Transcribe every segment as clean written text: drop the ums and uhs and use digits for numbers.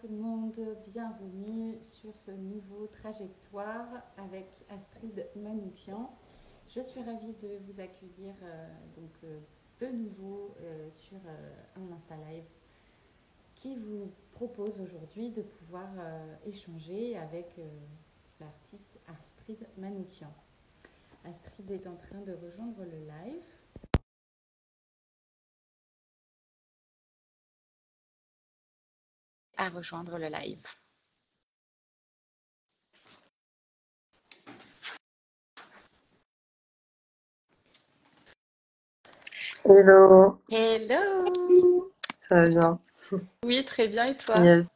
tout le monde, bienvenue sur ce nouveau trajectoire avec Astrid Manoukian. Je suis ravie de vous accueillir de nouveau sur un Insta Live qui vous propose aujourd'hui de pouvoir échanger avec l'artiste Astrid Manoukian. Astrid est en train de rejoindre le live. À rejoindre le live. Hello, Hello! ça va bien? Oui, très bien, et toi? Yes,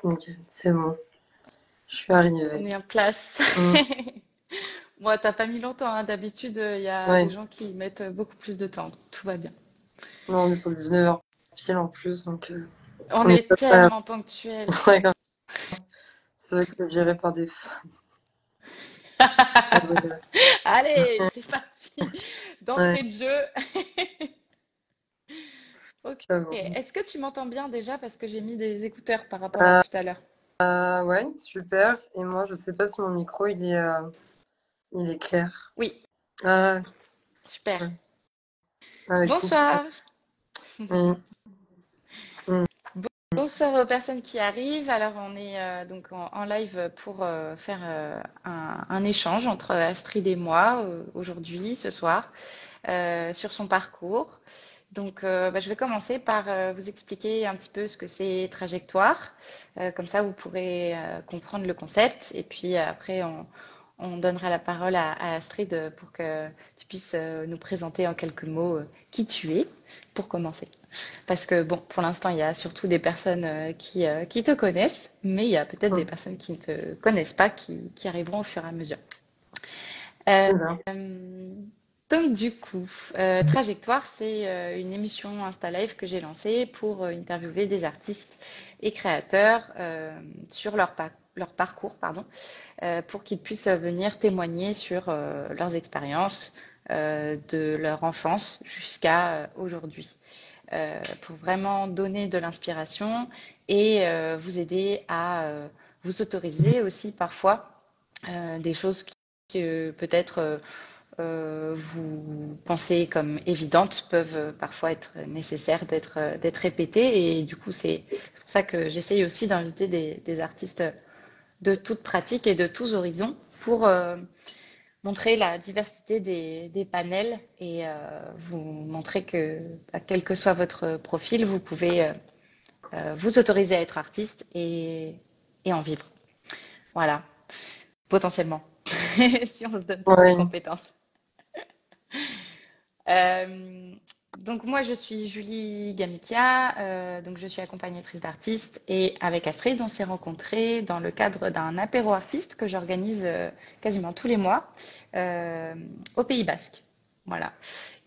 nickel, c'est bon, je suis On arrivée. est en place. Mm. Moi, t'as pas mis longtemps, hein. D'habitude, il y a des Ouais, gens qui mettent beaucoup plus de temps. Tout va bien. non, on est sur 19h pile en plus, donc On on est est pas mal. tellement ponctuels. Ouais, grave. C'est vrai que c'est géré par des femmes. Ah, voilà. Allez, c'est parti. Ouais, D'entrée de jeu. Ok. j'avoue. Est-ce que tu m'entends bien déjà parce que j'ai mis des écouteurs par rapport à Euh, tout à l'heure? ouais, super. Et moi, je sais pas si mon micro, il est clair. Oui, Ah, super. ouais. Ah, écoute. Bonsoir. Mm, mm, Bonsoir aux personnes qui arrivent. Alors, on est donc en live pour faire un échange entre Astrid et moi aujourd'hui, ce soir, sur son parcours. Donc, je vais commencer par vous expliquer un petit peu ce que c'est Trajectoire. Comme ça, vous pourrez comprendre le concept. Et puis après, on donnera la parole à Astrid pour que tu puisses nous présenter en quelques mots qui tu es, pour commencer. Parce que, bon, pour l'instant, il y a surtout des personnes qui te connaissent, mais il y a peut-être des mm. personnes qui ne te connaissent pas qui arriveront au fur et à mesure. Euh, C'est ça. donc, du coup, Trajectoire, c'est une émission Insta Live que j'ai lancée pour interviewer des artistes et créateurs sur leur parcours, pardon, pour qu'ils puissent venir témoigner sur leurs expériences de leur enfance jusqu'à aujourd'hui, pour vraiment donner de l'inspiration et vous aider à vous autoriser aussi parfois des choses que peut-être vous pensez comme évidentes peuvent parfois être nécessaires d'être répétées. Et du coup, c'est pour ça que j'essaye aussi d'inviter des artistes de toutes pratiques et de tous horizons pour montrer la diversité des panels et vous montrer que, quel que soit votre profil, vous pouvez vous autoriser à être artiste et en vivre. Voilà, potentiellement, si on se donne toutes les Ouais. compétences. Euh, donc moi je suis Julie Gamikia, donc je suis accompagnatrice d'artistes et avec Astrid on s'est rencontrés dans le cadre d'un apéro artiste que j'organise quasiment tous les mois euh, au Pays Basque. Voilà.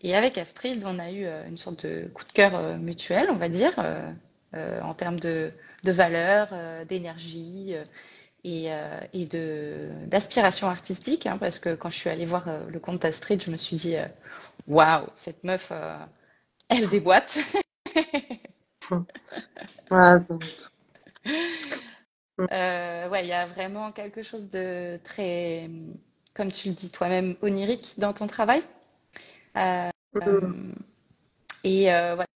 Et avec Astrid on a eu une sorte de coup de cœur mutuel, on va dire, en termes de valeurs, d'énergie et d'aspiration artistique, hein, parce que quand je suis allée voir le compte d'Astrid, je me suis dit waouh, cette meuf, elle déboîte. Ah, ça. Mm, Ouais, il y a vraiment quelque chose de très, comme tu le dis toi-même, onirique dans ton travail. Euh, mm. voilà,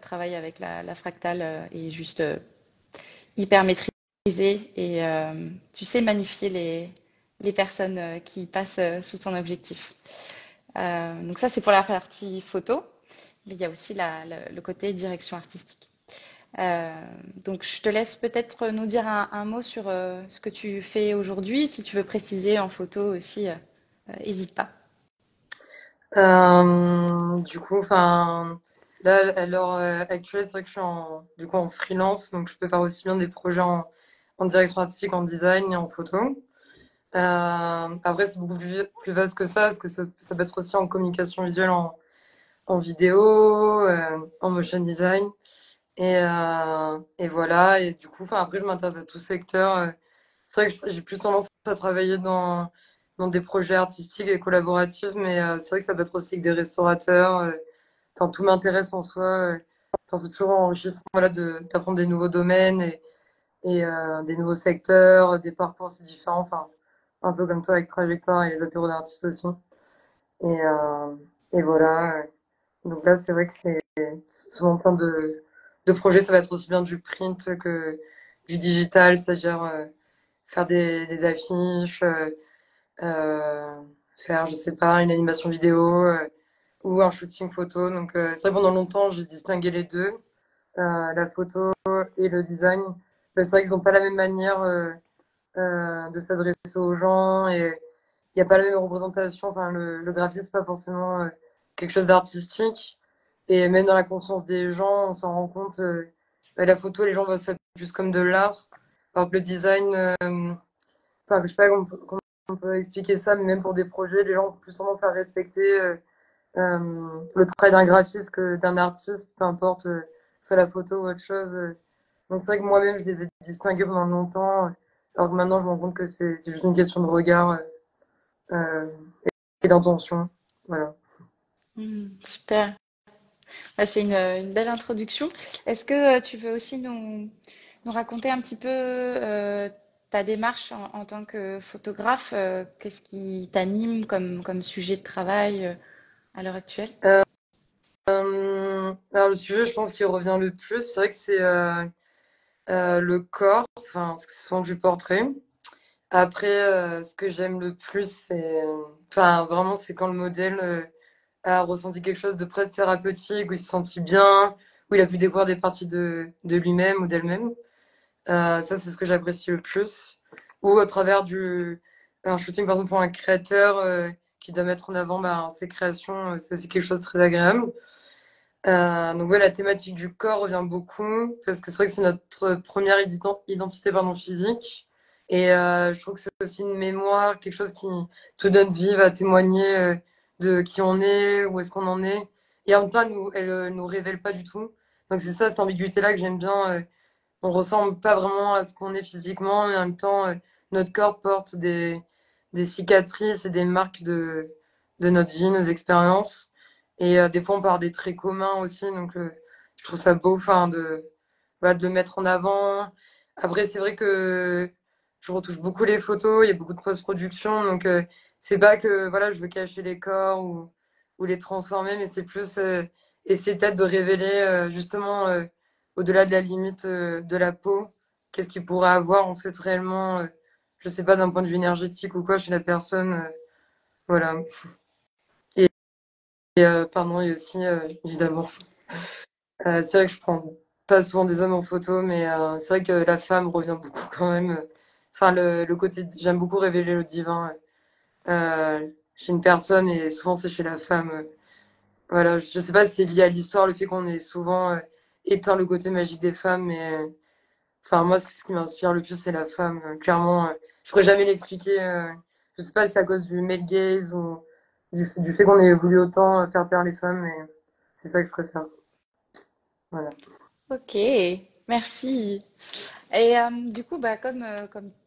travail avec la fractale est juste hyper maîtrisé et tu sais magnifier les personnes qui passent sous ton objectif. Donc ça, c'est pour la partie photo, mais il y a aussi le côté direction artistique. Euh, donc, je te laisse peut-être nous dire un mot sur ce que tu fais aujourd'hui. Si tu veux préciser en photo aussi, n'hésite pas. Du coup, enfin, là, à l'heure actuelle, c'est vrai que je suis du coup, en freelance, donc je peux faire aussi bien des projets en direction artistique, en design et en photo. Après, c'est beaucoup plus vaste que ça, parce que ça peut être aussi en communication visuelle, en vidéo, en motion design. Et voilà. Et du coup, enfin, après, je m'intéresse à tout secteur. C'est vrai que j'ai plus tendance à travailler dans des projets artistiques et collaboratifs, mais c'est vrai que ça peut être aussi avec des restaurateurs. Enfin, tout m'intéresse en soi. Enfin, c'est toujours enrichissant, voilà, d'apprendre des nouveaux domaines et des nouveaux secteurs, des parcours si différents. Enfin, un peu comme toi avec Trajectoire et les apéros d'artistes aussi. Et, euh, et voilà. Donc là, c'est vrai que c'est souvent plein de projets. Ça va être aussi bien du print que du digital, c'est-à-dire faire des affiches, euh, faire, je sais pas, une animation vidéo ou un shooting photo. Donc c'est vrai que pendant longtemps, j'ai distingué les deux, la photo et le design. C'est vrai qu'ils n'ont pas la même manière de s'adresser aux gens et il n'y a pas la même représentation. Enfin, le graphisme, c'est pas forcément quelque chose d'artistique. Et même dans la conscience des gens, on s'en rend compte. La photo, les gens voient ça plus comme de l'art. Alors que le design, enfin, je sais pas comment on peut expliquer ça, mais même pour des projets, les gens ont plus tendance à respecter le travail d'un graphiste que d'un artiste, peu importe, soit la photo ou autre chose. Donc c'est vrai que moi-même, je les ai distingués pendant longtemps, alors que maintenant, je me rends compte que c'est juste une question de regard euh, et d'intention. Voilà. Super. Ah, c'est une belle introduction. Est-ce que tu veux aussi nous raconter un petit peu ta démarche en tant que photographe? Qu'est-ce qui t'anime comme sujet de travail à l'heure actuelle? Alors le sujet, je pense qu'il revient le plus, c'est vrai que c'est le corps, enfin, parce que c'est souvent du portrait. Après, ce que j'aime le plus, c'est, enfin, vraiment, c'est quand le modèle a ressenti quelque chose de presque thérapeutique, où il se sentit bien, où il a pu découvrir des parties de lui-même ou d'elle-même. Ça, c'est ce que j'apprécie le plus. Ou à travers un shooting, par exemple, pour un créateur qui doit mettre en avant bah, ses créations, ça, c'est quelque chose de très agréable. Donc, ouais, la thématique du corps revient beaucoup, parce que c'est vrai que c'est notre première identité pardon, physique. Et je trouve que c'est aussi une mémoire, quelque chose qui te donne vie, va témoigner de qui on est, où est-ce qu'on en est. Et en même temps, elle nous révèle pas du tout. Donc c'est ça, cette ambiguïté-là que j'aime bien. On ressemble pas vraiment à ce qu'on est physiquement, mais en même temps, notre corps porte des cicatrices et des marques de notre vie, nos expériences. Et des fois, on part des traits communs aussi, donc je trouve ça beau, enfin, voilà, de le mettre en avant. Après, c'est vrai que je retouche beaucoup les photos, il y a beaucoup de post-production, donc c'est pas que voilà, je veux cacher les corps ou les transformer, mais c'est plus essayer peut-être de révéler justement au-delà de la limite de la peau, qu'est-ce qu'il pourrait avoir en fait réellement, je sais pas, d'un point de vue énergétique ou quoi chez la personne, voilà. Et pardon, et aussi évidemment, c'est vrai que je prends pas souvent des hommes en photo, mais c'est vrai que la femme revient beaucoup quand même. Enfin, le côté, j'aime beaucoup révéler le divin chez une personne et souvent c'est chez la femme. Voilà, je sais pas si c'est lié à l'histoire, le fait qu'on ait souvent éteint le côté magique des femmes, mais enfin moi c'est ce qui m'inspire le plus, c'est la femme. Clairement, je pourrais jamais l'expliquer. Je sais pas si c'est à cause du male gaze ou du fait qu'on ait voulu autant faire taire les femmes, mais c'est ça que je préfère. Voilà. Ok, merci. Et du coup, bah, comme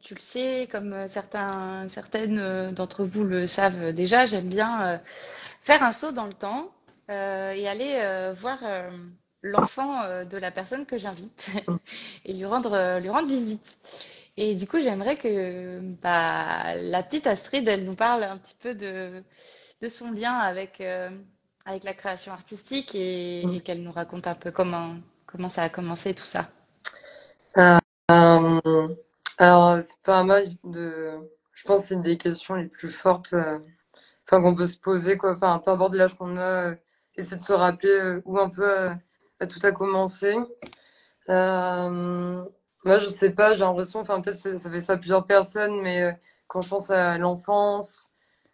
tu le sais, comme certaines d'entre vous le savent déjà, j'aime bien faire un saut dans le temps et aller voir l'enfant de la personne que j'invite et lui rendre visite. Et du coup, j'aimerais que bah, la petite Astrid, elle nous parle un petit peu de son lien avec la création artistique et qu'elle nous raconte un peu comment ça a commencé tout ça. Euh, alors, c'est pas mal je pense que c'est une des questions les plus fortes enfin, qu'on peut se poser, quoi. Enfin, peu importe l'âge qu'on a, essayer de se rappeler où un peu tout a commencé. Moi, je sais pas, j'ai l'impression, enfin, peut-être ça fait ça à plusieurs personnes, mais quand je pense à l'enfance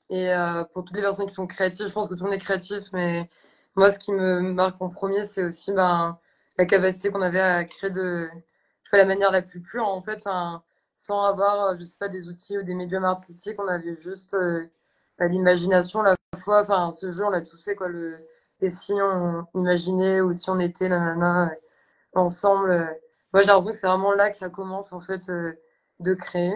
et pour toutes les personnes qui sont créatives, je pense que tout le monde est créatif, mais moi, ce qui me marque en premier, c'est aussi ben, la capacité qu'on avait à créer je sais pas, la manière la plus pure, en fait, enfin, sans avoir, je sais pas, des outils ou des médiums artistiques, on avait juste l'imagination, la fois, enfin, ce jeu, on l'a tous fait, quoi, et si on imaginait ou si on était, nanana, ensemble. Moi, j'ai l'impression que c'est vraiment là que ça commence, en fait, de créer.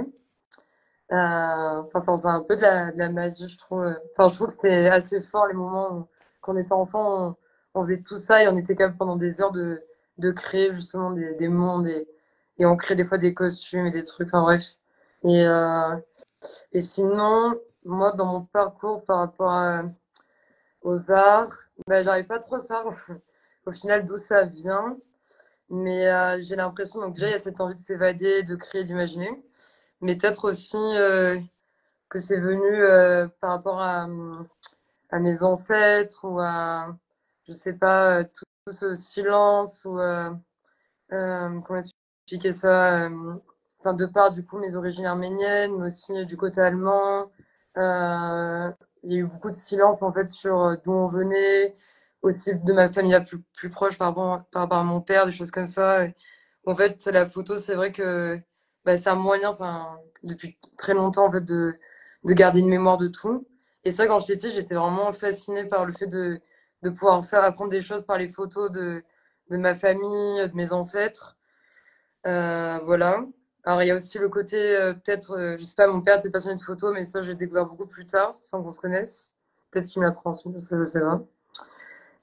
Enfin, c'est un peu de la magie, je trouve. Enfin, je trouve que c'était assez fort les moments où, quand on était enfant, on faisait tout ça et on était capable pendant des heures de créer justement des mondes et on crée des fois des costumes et des trucs, enfin bref. Et, euh, et sinon, moi, dans mon parcours par rapport aux arts, ben, j'arrive pas trop à savoir au final d'où ça vient. Mais j'ai l'impression, donc déjà, il y a cette envie de s'évader, de créer, d'imaginer. Mais peut-être aussi que c'est venu par rapport à mes ancêtres ou à, je sais pas, tout ce silence ou, comment expliquer ça, enfin, de part, du coup, mes origines arméniennes, mais aussi du côté allemand. Euh, il y a eu beaucoup de silence, en fait, sur d'où on venait, aussi de ma famille la plus proche par rapport à mon père, des choses comme ça. En fait, la photo, c'est vrai que bah, c'est un moyen, enfin, depuis très longtemps, en fait, de garder une mémoire de tout. Et ça, quand j'étais petite, j'étais vraiment fascinée par le fait de pouvoir ça, apprendre des choses par les photos de ma famille, de mes ancêtres. Voilà. Alors, il y a aussi le côté, peut-être, je sais pas, mon père était passionné de photos, mais ça, j'ai découvert beaucoup plus tard, sans qu'on se connaisse. Peut-être qu'il me l'a transmis, je sais pas.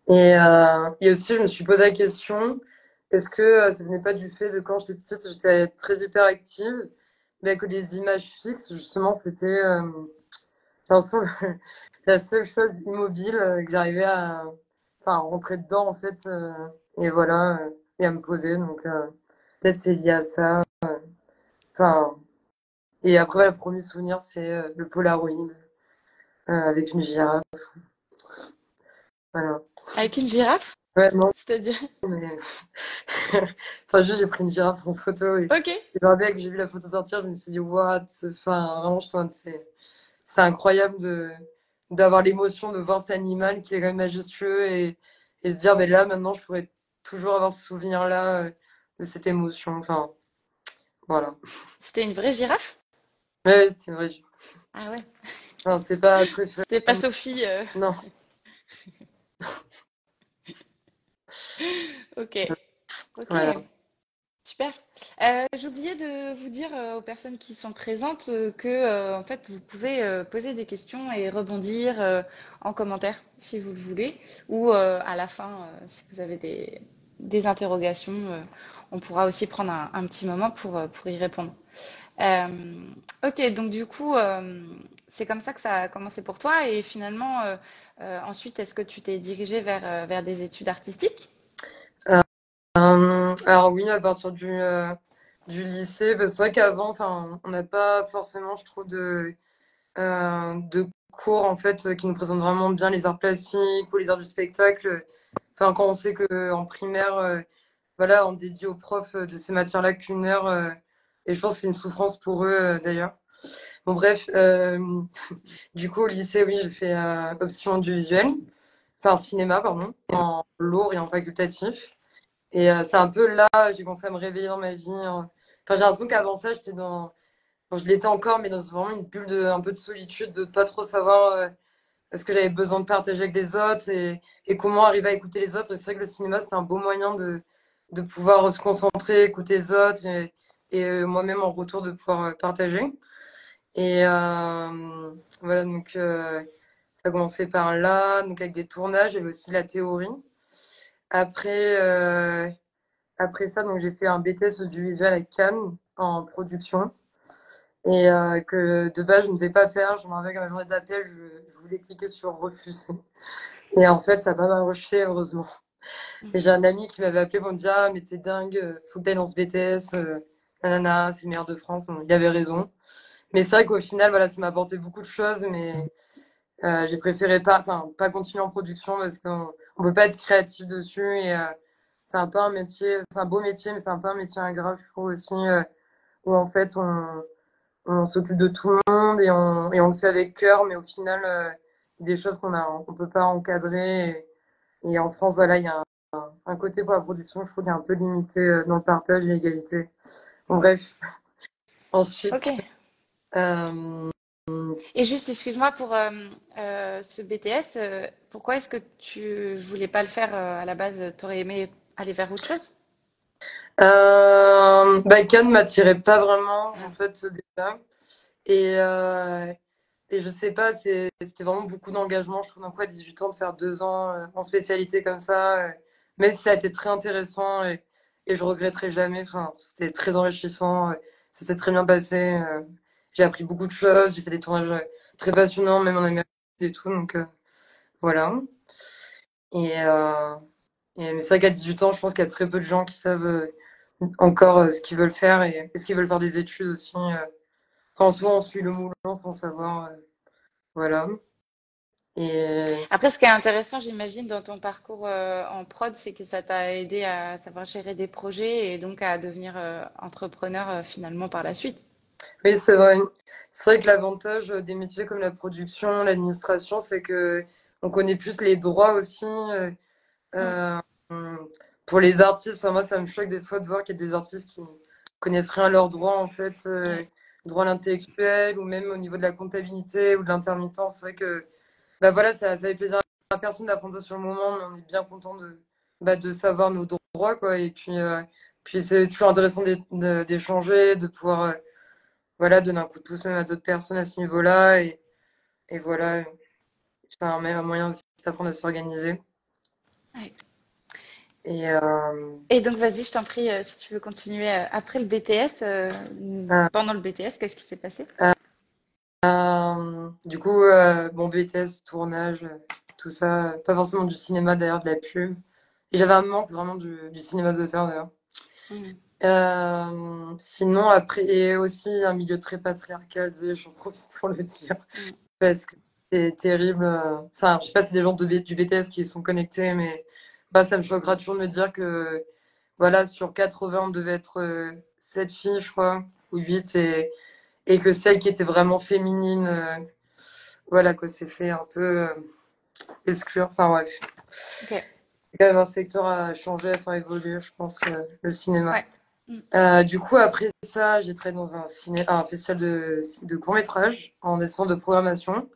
Et aussi, je me suis posé la question, est-ce que ça venait pas du fait de quand j'étais petite, j'étais très hyperactive, mais que les images fixes, justement, c'était, j'ai l'impression, la seule chose immobile que j'arrivais à, enfin, rentrer dedans, en fait, et voilà, et à me poser. Donc, peut-être c'est lié à ça. Enfin, et après, le premier souvenir, c'est le Polaroid avec une girafe. Voilà. Avec une girafe, Ouais, non, c'est-à-dire? mais enfin, juste, j'ai pris une girafe en photo Ok. et le dès que j'ai vu la photo sortir, je me suis dit, what? Enfin, vraiment, c'est incroyable d'avoir l'émotion de voir cet animal qui est quand même majestueux et se dire, ben là, maintenant, je pourrais toujours avoir ce souvenir-là de cette émotion. Enfin, voilà. C'était une vraie girafe? Ouais, c'était une vraie girafe. Ah ouais. Enfin, c'est pas très fun. C'était pas Sophie. Non, Ok. Ok. voilà. Super. J'ai oublié de vous dire aux personnes qui sont présentes que en fait vous pouvez poser des questions et rebondir en commentaire si vous le voulez ou à la fin si vous avez des interrogations, on pourra aussi prendre un petit moment pour y répondre. Ok, donc du coup c'est comme ça que ça a commencé pour toi et finalement ensuite est-ce que tu t'es dirigé vers des études artistiques? Alors oui, à partir du lycée, parce que c'est vrai qu'avant, enfin, on n'a pas forcément, je trouve, de cours en fait qui nous présentent vraiment bien les arts plastiques ou les arts du spectacle. Enfin, quand on sait que en primaire, voilà, on dédie aux profs de ces matières-là qu'une heure, et je pense que c'est une souffrance pour eux d'ailleurs. Bon, bref, du coup, au lycée, oui, j'ai fait option du visuel, enfin cinéma, pardon, en lourd et en facultatif. Et c'est un peu là, j'ai commencé à me réveiller dans ma vie, hein. Enfin, j'ai l'impression qu'avant ça, j'étais dans, enfin, je l'étais encore, mais dans vraiment une bulle un peu de solitude, de pas trop savoir ce que j'avais besoin de partager avec les autres et comment arriver à écouter les autres. Et c'est vrai que le cinéma, c'était un beau moyen de pouvoir se concentrer, écouter les autres et moi-même en retour de pouvoir partager. Et voilà, donc ça a commencé par là, donc avec des tournages, il y avait aussi la théorie. Après, après ça, donc j'ai fait un BTS audiovisuel à Cannes en production et que de base je ne devais pas faire. Je me rappelle qu'à ma journée d'appel, je voulais cliquer sur refuser. Et en fait, ça n'a pas marché, heureusement. Et j'ai un ami qui m'avait appelé pour me dire, ah, mais t'es dingue, faut que t'ailles dans ce BTS, nanana, c'est le meilleur de France. Donc, il avait raison. Mais c'est vrai qu'au final, voilà, ça m'a apporté beaucoup de choses, mais j'ai préféré pas, enfin, pas continuer en production parce qu'on peut pas être créatif dessus et c'est un peu un métier, c'est un beau métier, mais c'est un peu un métier ingrat, je trouve aussi, où en fait on s'occupe de tout le monde et on le fait avec cœur, mais au final, des choses on peut pas encadrer. Et en France, voilà, il y a un côté pour la production, je trouve, qui est un peu limité dans le partage et l'égalité. Bon, bref. Ok. Ensuite, euh, Et juste, excuse-moi pour ce BTS, pourquoi est-ce que tu voulais pas le faire à la base? T'aurais aimé aller vers autre chose? Cannes m'attirait pas vraiment, en Ah, fait, déjà. Et et je sais pas, c'était vraiment beaucoup d'engagement. Je trouve d'un coup à 18 ans de faire 2 ans en spécialité comme ça, même si ça a été très intéressant et je regretterai jamais. Enfin, c'était très enrichissant, ça s'est très bien passé. J'ai appris beaucoup de choses, j'ai fait des tournages très passionnants, même en Amérique et tout. Donc voilà. Et, euh, mais c'est vrai qu'à 18 ans, je pense qu'il y a très peu de gens qui savent encore ce qu'ils veulent faire et est-ce qu'ils veulent faire des études aussi. Enfin, souvent, on suit le moulin sans savoir. Voilà. Et Après, ce qui est intéressant, j'imagine, dans ton parcours en prod, c'est que ça t'a aidé à savoir gérer des projets et donc à devenir entrepreneur finalement par la suite. oui, c'est vrai. C'est vrai que l'avantage des métiers comme la production, l'administration, c'est que on connaît plus les droits aussi. Mm. Euh, pour les artistes, enfin, moi, ça me choque des fois de voir qu'il y a des artistes qui connaissent rien à leurs droits, en fait, Ouais. droit à l'intellectuel ou même au niveau de la comptabilité ou de l'intermittence. C'est vrai que bah voilà, ça fait plaisir à personne d'apprendre ça sur le moment, mais on est bien content de savoir nos droits, quoi. Et puis c'est toujours intéressant d'échanger, de pouvoir voilà, donner un coup de pouce même à d'autres personnes à ce niveau-là. Et voilà, c'est même un moyen aussi d'apprendre à s'organiser. Ouais. Et Et donc, vas-y, je t'en prie, si tu veux continuer après le BTS, euh, pendant le BTS, qu'est-ce qui s'est passé? du coup, bon, BTS, tournage, tout ça, pas forcément du cinéma d'ailleurs, de la pub. Et j'avais un manque vraiment du cinéma d'auteur d'ailleurs. Mm. Sinon, après, et aussi un milieu très patriarcal, j'en profite pour le dire, Mm. parce que c'est terrible. Enfin, je sais pas si des gens du BTS qui sont connectés, mais bah, ça me choquera toujours de me dire que, voilà, sur 80, on devait être 7 filles, je crois, ou 8, et que celle qui était vraiment féminine, voilà, quoi, s'est fait un peu exclure. Enfin, bref. Ok. C'est quand même un secteur à changer, à faire évoluer, je pense, le cinéma. Ouais. Mm. Du coup, après ça, j'ai travaillé dans un festival de court-métrage en assistant de programmation.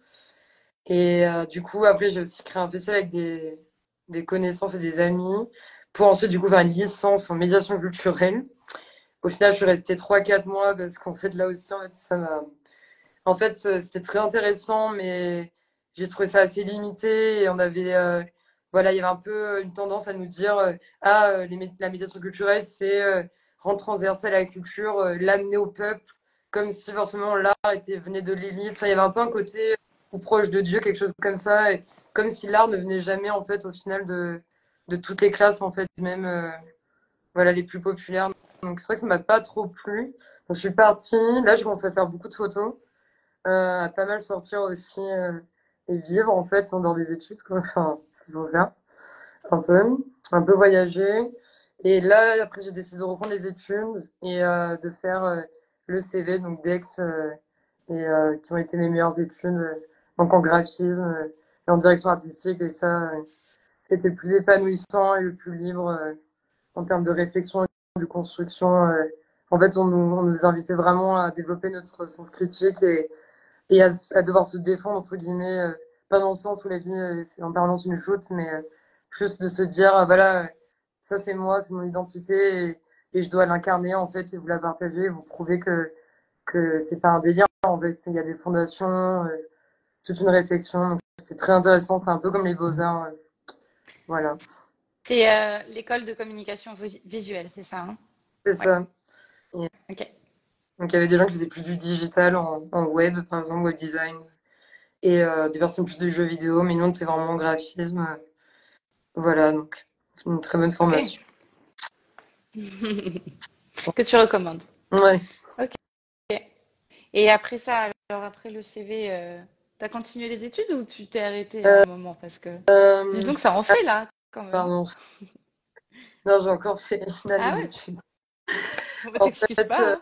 Et du coup, après, j'ai aussi créé un festival avec des connaissances et des amis pour ensuite, du coup, faire une licence en médiation culturelle. Au final, je suis restée 3 4 mois parce qu'en fait, là aussi, en fait, ça m'a. En fait, c'était très intéressant, mais j'ai trouvé ça assez limité et on avait. Voilà, il y avait un peu une tendance à nous dire la médiation culturelle, c'est rendre transversale à la culture, l'amener au peuple, comme si forcément l'art venait de l'élite. Enfin, il y avait un peu un côté ou proche de Dieu, quelque chose comme ça, et comme si l'art ne venait jamais, en fait, au final, de toutes les classes, en fait, même voilà, les plus populaires. Donc, c'est vrai que ça m'a pas trop plu. Donc, je suis partie. Là, je commence à faire beaucoup de photos, à pas mal sortir aussi et vivre, en fait, en dehors des études, quoi. Enfin, ce qu'il faut faire un peu, un peu voyager. Et là, après, j'ai décidé de reprendre les études et de faire le CV, donc DEX, qui ont été mes meilleures études, donc en graphisme et en direction artistique. Et ça, c'était le plus épanouissant et le plus libre en termes de réflexion et de construction. En fait, on nous invitait vraiment à développer notre sens critique et à devoir se défendre, entre guillemets, pas dans le sens où la vie, c'est en permanence une shoot, mais plus de se dire, voilà, ça c'est moi, c'est mon identité, et je dois l'incarner, en fait, et vous la partager, vous prouver que c'est pas un délire, en fait, il y a des fondations, toute une réflexion, donc c'était très intéressant, c'était un peu comme les beaux-arts, voilà, C'est l'école de communication visuelle, c'est ça, hein? c'est Ouais. ça. Et Ok. donc il y avait des gens qui faisaient plus du digital en web, par exemple, web design, et des personnes plus du jeu vidéo, mais nous, c'était vraiment en graphisme. Voilà, donc une très bonne Ok. formation. Que tu recommandes. Ouais. Ok. Et après ça, alors après le CV, t'as continué les études ou tu t'es arrêté à Euh, un moment? Parce que dis euh, donc, ça en fait là, quand même, hein. pardon. Non, j'ai encore fait une Ah année ouais? d'études. Bon, bah, En t'excuses fait, pas, hein.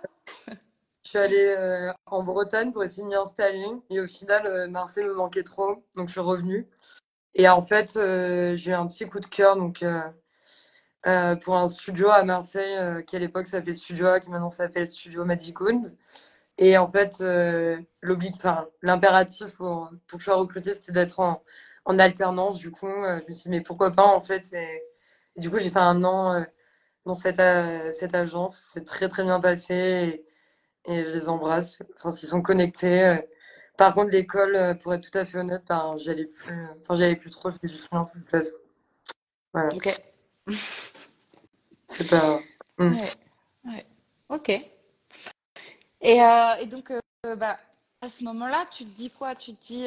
je suis allée en Bretagne pour essayer de m'y installer. Et au final, Marseille me manquait trop. Donc, je suis revenue. Et en fait, j'ai eu un petit coup de cœur pour un studio à Marseille qui, à l'époque, s'appelait Studio A, qui maintenant s'appelle Studio Magicound. Et en fait, enfin, l'impératif pour que je sois recrutée, c'était d'être en alternance. Du coup, je me suis dit, mais pourquoi pas, en fait. Et du coup, j'ai fait un an dans cette agence. C'est très, très bien passé et je les embrasse. Enfin, s'ils sont connectés, Par contre, l'école, pour être tout à fait honnête, ben, j'y allais plus trop, je faisais du freelance à la place. Voilà, Ok. c'est pas. Hmm. Ouais, ouais. Ok. Et donc, bah, à ce moment-là, tu te dis quoi? Tu te dis,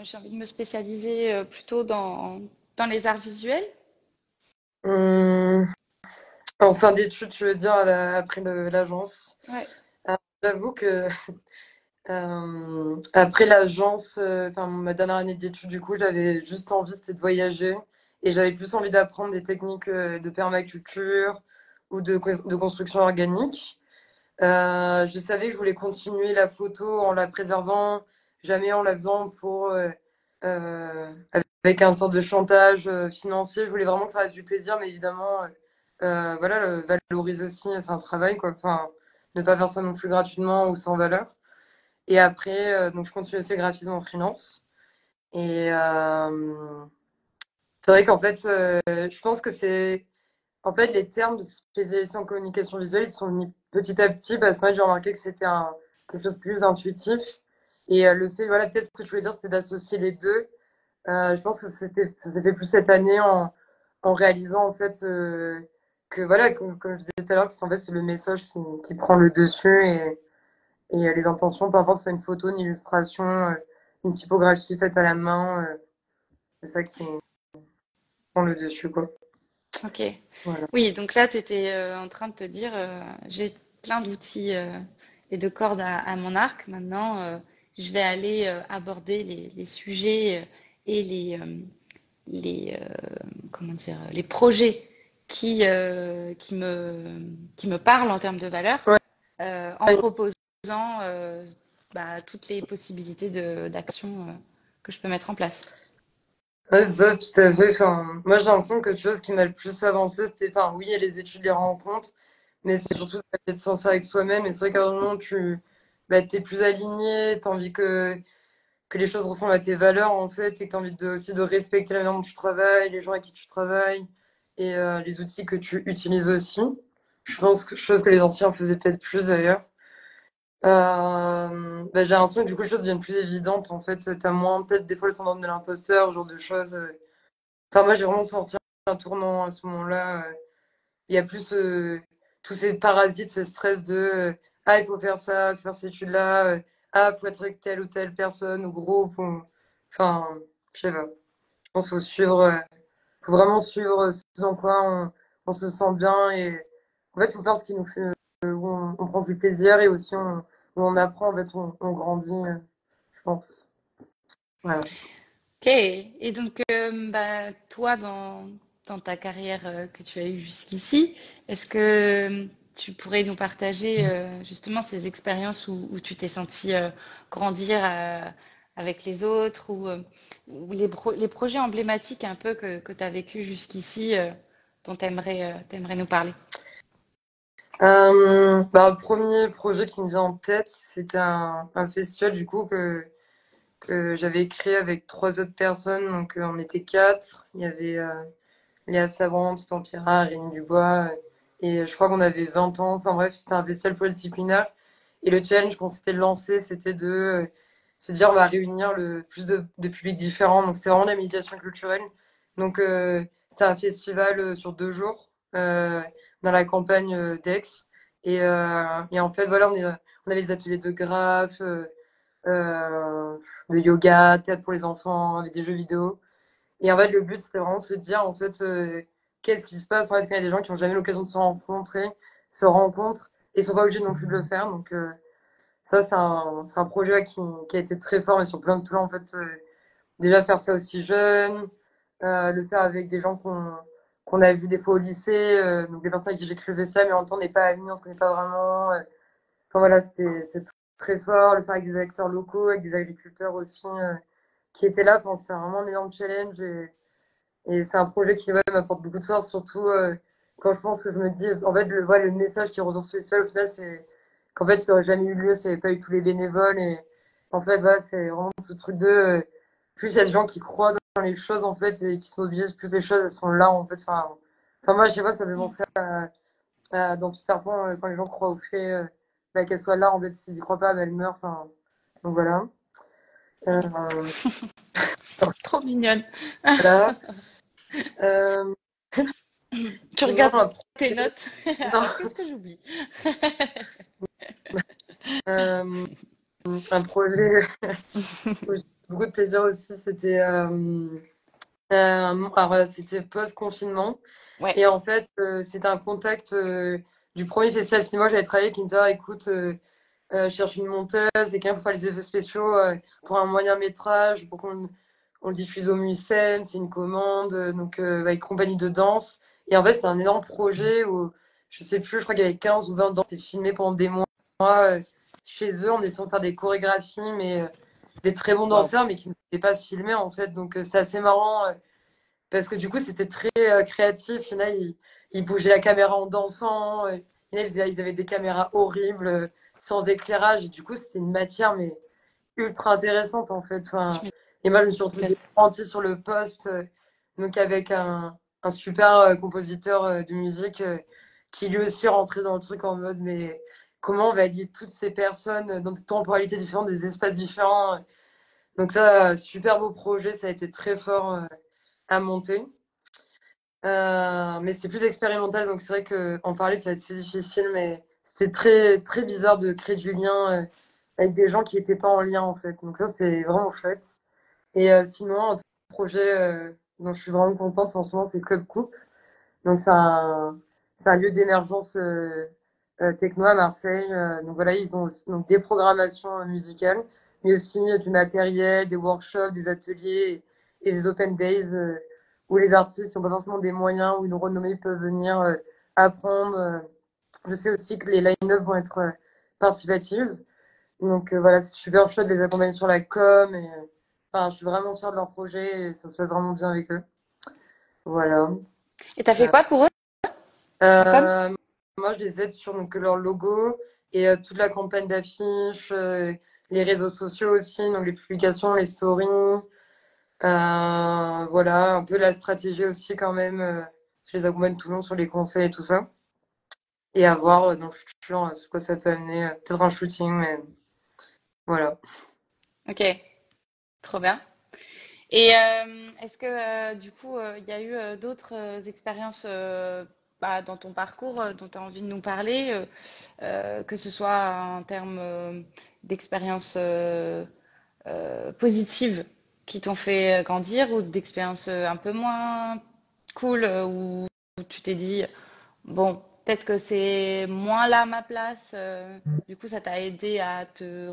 j'ai envie de me spécialiser plutôt dans les arts visuels? Hmm. En fin d'études, tu veux dire, après l'agence. Ouais. J'avoue que après l'agence, enfin ma dernière année d'études, du coup, j'avais juste envie, c'était de voyager. Et j'avais plus envie d'apprendre des techniques de permaculture ou de construction organique. Je savais que je voulais continuer la photo en la préservant, jamais en la faisant euh, avec un sorte de chantage financier. Je voulais vraiment que ça reste du plaisir, mais évidemment, voilà, valoriser aussi, c'est un travail, quoi. Enfin, ne pas faire ça non plus gratuitement ou sans valeur. Et après, donc je continue aussi le graphisme en freelance. Et c'est vrai qu'en fait, je pense que c'est en fait, les termes de spécialisation en communication visuelle, ils sont venus petit à petit parce que moi, j'ai remarqué que c'était quelque chose de plus intuitif. Et le fait, voilà, peut-être ce que je voulais dire, c'était d'associer les deux. Je pense que ça s'est fait plus cette année en réalisant, en fait, que voilà, comme je disais tout à l'heure, que en fait, c'est le message qui prend le dessus et les intentions, peu importe si c'est une photo, une illustration, une typographie faite à la main, c'est ça qui prend le dessus, quoi. Ok. Voilà. Oui, donc là, tu étais en train de te dire, j'ai plein d'outils et de cordes à mon arc. Maintenant, je vais aller aborder les sujets et comment dire, les projets qui me parlent en termes de valeur, Ouais. en proposant bah, toutes les possibilités d'action que je peux mettre en place. Ouais, c'est ça, tout à fait. Enfin, moi, j'ai l'impression que tu vois, ce qui m'a le plus avancé, c'était, enfin, oui, il y a les études, les rencontres, mais c'est surtout d'être sincère avec soi-même. Et c'est vrai qu'à un moment, bah, t'es plus aligné, t'as envie que les choses ressemblent à tes valeurs, en fait, et que t'as envie aussi de respecter la manière dont tu travailles, les gens avec qui tu travailles, et les outils que tu utilises aussi. Je pense que, chose que les anciens faisaient peut-être plus d'ailleurs. Bah, j'ai l'impression que du coup, les choses deviennent plus évidentes, en fait. T'as moins, peut-être, des fois, le syndrome de l'imposteur, ce genre de choses. Enfin, moi, j'ai vraiment senti un tournant à ce moment-là. Il y a plus tous ces parasites, ces stress de ah, il faut faire ça, faire cette étude-là, ah, il faut être avec telle ou telle personne ou groupe. Enfin, je sais pas. Je pense qu'il faut vraiment suivre ce dans quoi on se sent bien et en fait, il faut faire ce qui nous fait, où on prend du plaisir et aussi où on apprend, en fait, on grandit, je pense. Voilà. Ok. Et donc, bah, toi, dans ta carrière que tu as eue jusqu'ici, est-ce que tu pourrais nous partager justement ces expériences où tu t'es senti grandir avec les autres ou les projets emblématiques un peu que tu as vécu jusqu'ici dont tu aimerais nous parler? Bah, le premier projet qui me vient en tête, c'était un festival du coup que j'avais créé avec trois autres personnes. Donc on était quatre. Il y avait Léa Savant, Titan Pierrat, Rémi Dubois. Et je crois qu'on avait 20 ans. Enfin bref, c'était un festival pluridisciplinaire. Et le challenge qu'on s'était lancé, c'était de se dire on va réunir le plus de publics différents. Donc c'était vraiment de la médiation culturelle. Donc c'était un festival sur 2 jours dans la campagne d'Aix. Et en fait, voilà, on avait des ateliers de graphes, euh, de yoga, théâtre pour les enfants, avec des jeux vidéo. Et en fait, le but, c'était vraiment de se dire, en fait, qu'est-ce qui se passe en fait, quand il y a des gens qui n'ont jamais l'occasion de se rencontrer, se rencontrent et sont pas obligés non plus de le faire. Donc, ça, c'est un projet ouais, qui a été très fort, mais sur plein de plans, en fait. Déjà, faire ça aussi jeune, le faire avec des gens qu'on a vu des fois au lycée, donc des personnes avec qui j'écrivais ça, mais en même temps, on n'est pas amis, on se connaît pas vraiment. Enfin, voilà, c'est très fort, le faire avec des acteurs locaux, avec des agriculteurs aussi qui étaient là. Enfin, c'était vraiment un énorme challenge et c'est un projet qui ouais, m'apporte beaucoup de force, surtout quand je pense que je me dis, en fait, le message qui ressort ce festival, au final, c'est qu'en fait, ça aurait jamais eu lieu s'il n'y avait pas eu tous les bénévoles. Et en fait, voilà, c'est vraiment ce truc de plus il y a des gens qui croient dans les choses, en fait, et qui se mobilisent, plus les choses, elles sont là, en fait. Enfin moi, je sais pas, ça fait penser dans Peter Pan, quand les gens croient au fait, bah, qu'elle soit là, en fait, s'ils y croient pas, bah, elle meurt. Enfin, donc voilà. Euh, Trop mignonne. voilà. Euh, Tu sinon, regardes un tes projet... notes. Non, Alors, qu'est-ce que j'oublie? euh, un projet où j'ai eu beaucoup de plaisir aussi, c'était c'était post-confinement. Ouais, Et en fait, c'était un contact du premier festival cinéma que j'avais travaillé qui me disait, ah, écoute, je cherche une monteuse et quelqu'un pour faire les effets spéciaux pour un moyen métrage, pour qu'on on le diffuse au Mucem, c'est une commande, donc avec compagnie de danse. Et en fait, c'était un énorme projet où, je sais plus, je crois qu'il y avait 15 ou 20 danses, c'était filmé pendant des mois chez eux, en essayant de faire des chorégraphies, mais des très bons waouh. danseurs, mais qui ne savaient pas se filmer en fait. Donc c'était assez marrant parce que du coup, c'était très créatif. Il y en a, ils bougeaient la caméra en dansant. Il y en a, ils avaient des caméras horribles, sans éclairage. Et du coup, c'était une matière, mais ultra intéressante, en fait. Tu Enfin, et moi, je me suis retrouvée m'étonnes. apprentie sur le poste, donc avec un super compositeur de musique qui lui aussi rentrait dans le truc en mode, mais comment on va lier toutes ces personnes dans des temporalités différentes, des espaces différents. Donc ça, super beau projet, ça a été très fort à monter. Mais c'est plus expérimental, donc c'est vrai qu'en parler, ça va être assez difficile, mais c'était très, très bizarre de créer du lien avec des gens qui n'étaient pas en lien, en fait. Donc ça, c'était vraiment chouette. Et sinon, un projet dont je suis vraiment contente en ce moment, c'est Club Coupe. Donc c'est un lieu d'émergence techno à Marseille. Donc voilà, ils ont aussi donc, des programmations musicales, mais aussi du matériel, des workshops, des ateliers et des open days où les artistes qui n'ont pas forcément des moyens ou une renommée peuvent venir apprendre. Je sais aussi que les line-up vont être participatives. Donc voilà, c'est super chouette de les accompagner sur la com. Et, enfin, je suis vraiment fière de leur projet et ça se passe vraiment bien avec eux. Voilà. Et t'as fait quoi pour eux en com? Euh, Moi, je les aide sur donc, leur logo et toute la campagne d'affiches, les réseaux sociaux aussi, donc les publications, les stories. Voilà, un peu la stratégie aussi quand même. Je les accompagne tout le long sur les conseils et tout ça. Et à voir dans le futur ce que ça peut amener. Peut-être un shooting, mais voilà. Ok, trop bien. Et est-ce que du coup, il y a eu d'autres expériences bah, dans ton parcours dont tu as envie de nous parler, que ce soit en termes d'expériences positives qui t'ont fait grandir ou d'expériences un peu moins cool où tu t'es dit, bon, peut-être que c'est moins là ma place, du coup ça t'a aidé à te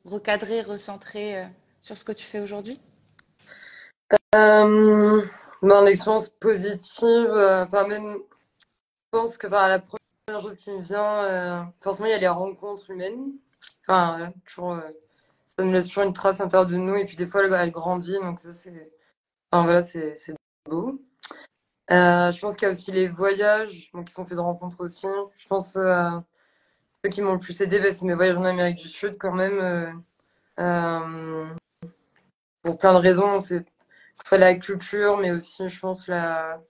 recadrer, recentrer sur ce que tu fais aujourd'hui? Euh, Mon expérience positive, enfin même, je pense que la première chose qui me vient, forcément, il y a les rencontres humaines. Enfin, toujours, ça nous laisse toujours une trace à l'intérieur de nous. Et puis des fois, elle grandit, donc ça, c'est, enfin, voilà, c'est beau. Je pense qu'il y a aussi les voyages, donc qui sont faits de rencontres aussi. Je pense ceux qui m'ont le plus aidé, bah, c'est mes voyages en Amérique du Sud quand même. Euh, pour plein de raisons, c'est que ce soit la culture, mais aussi, je pense, la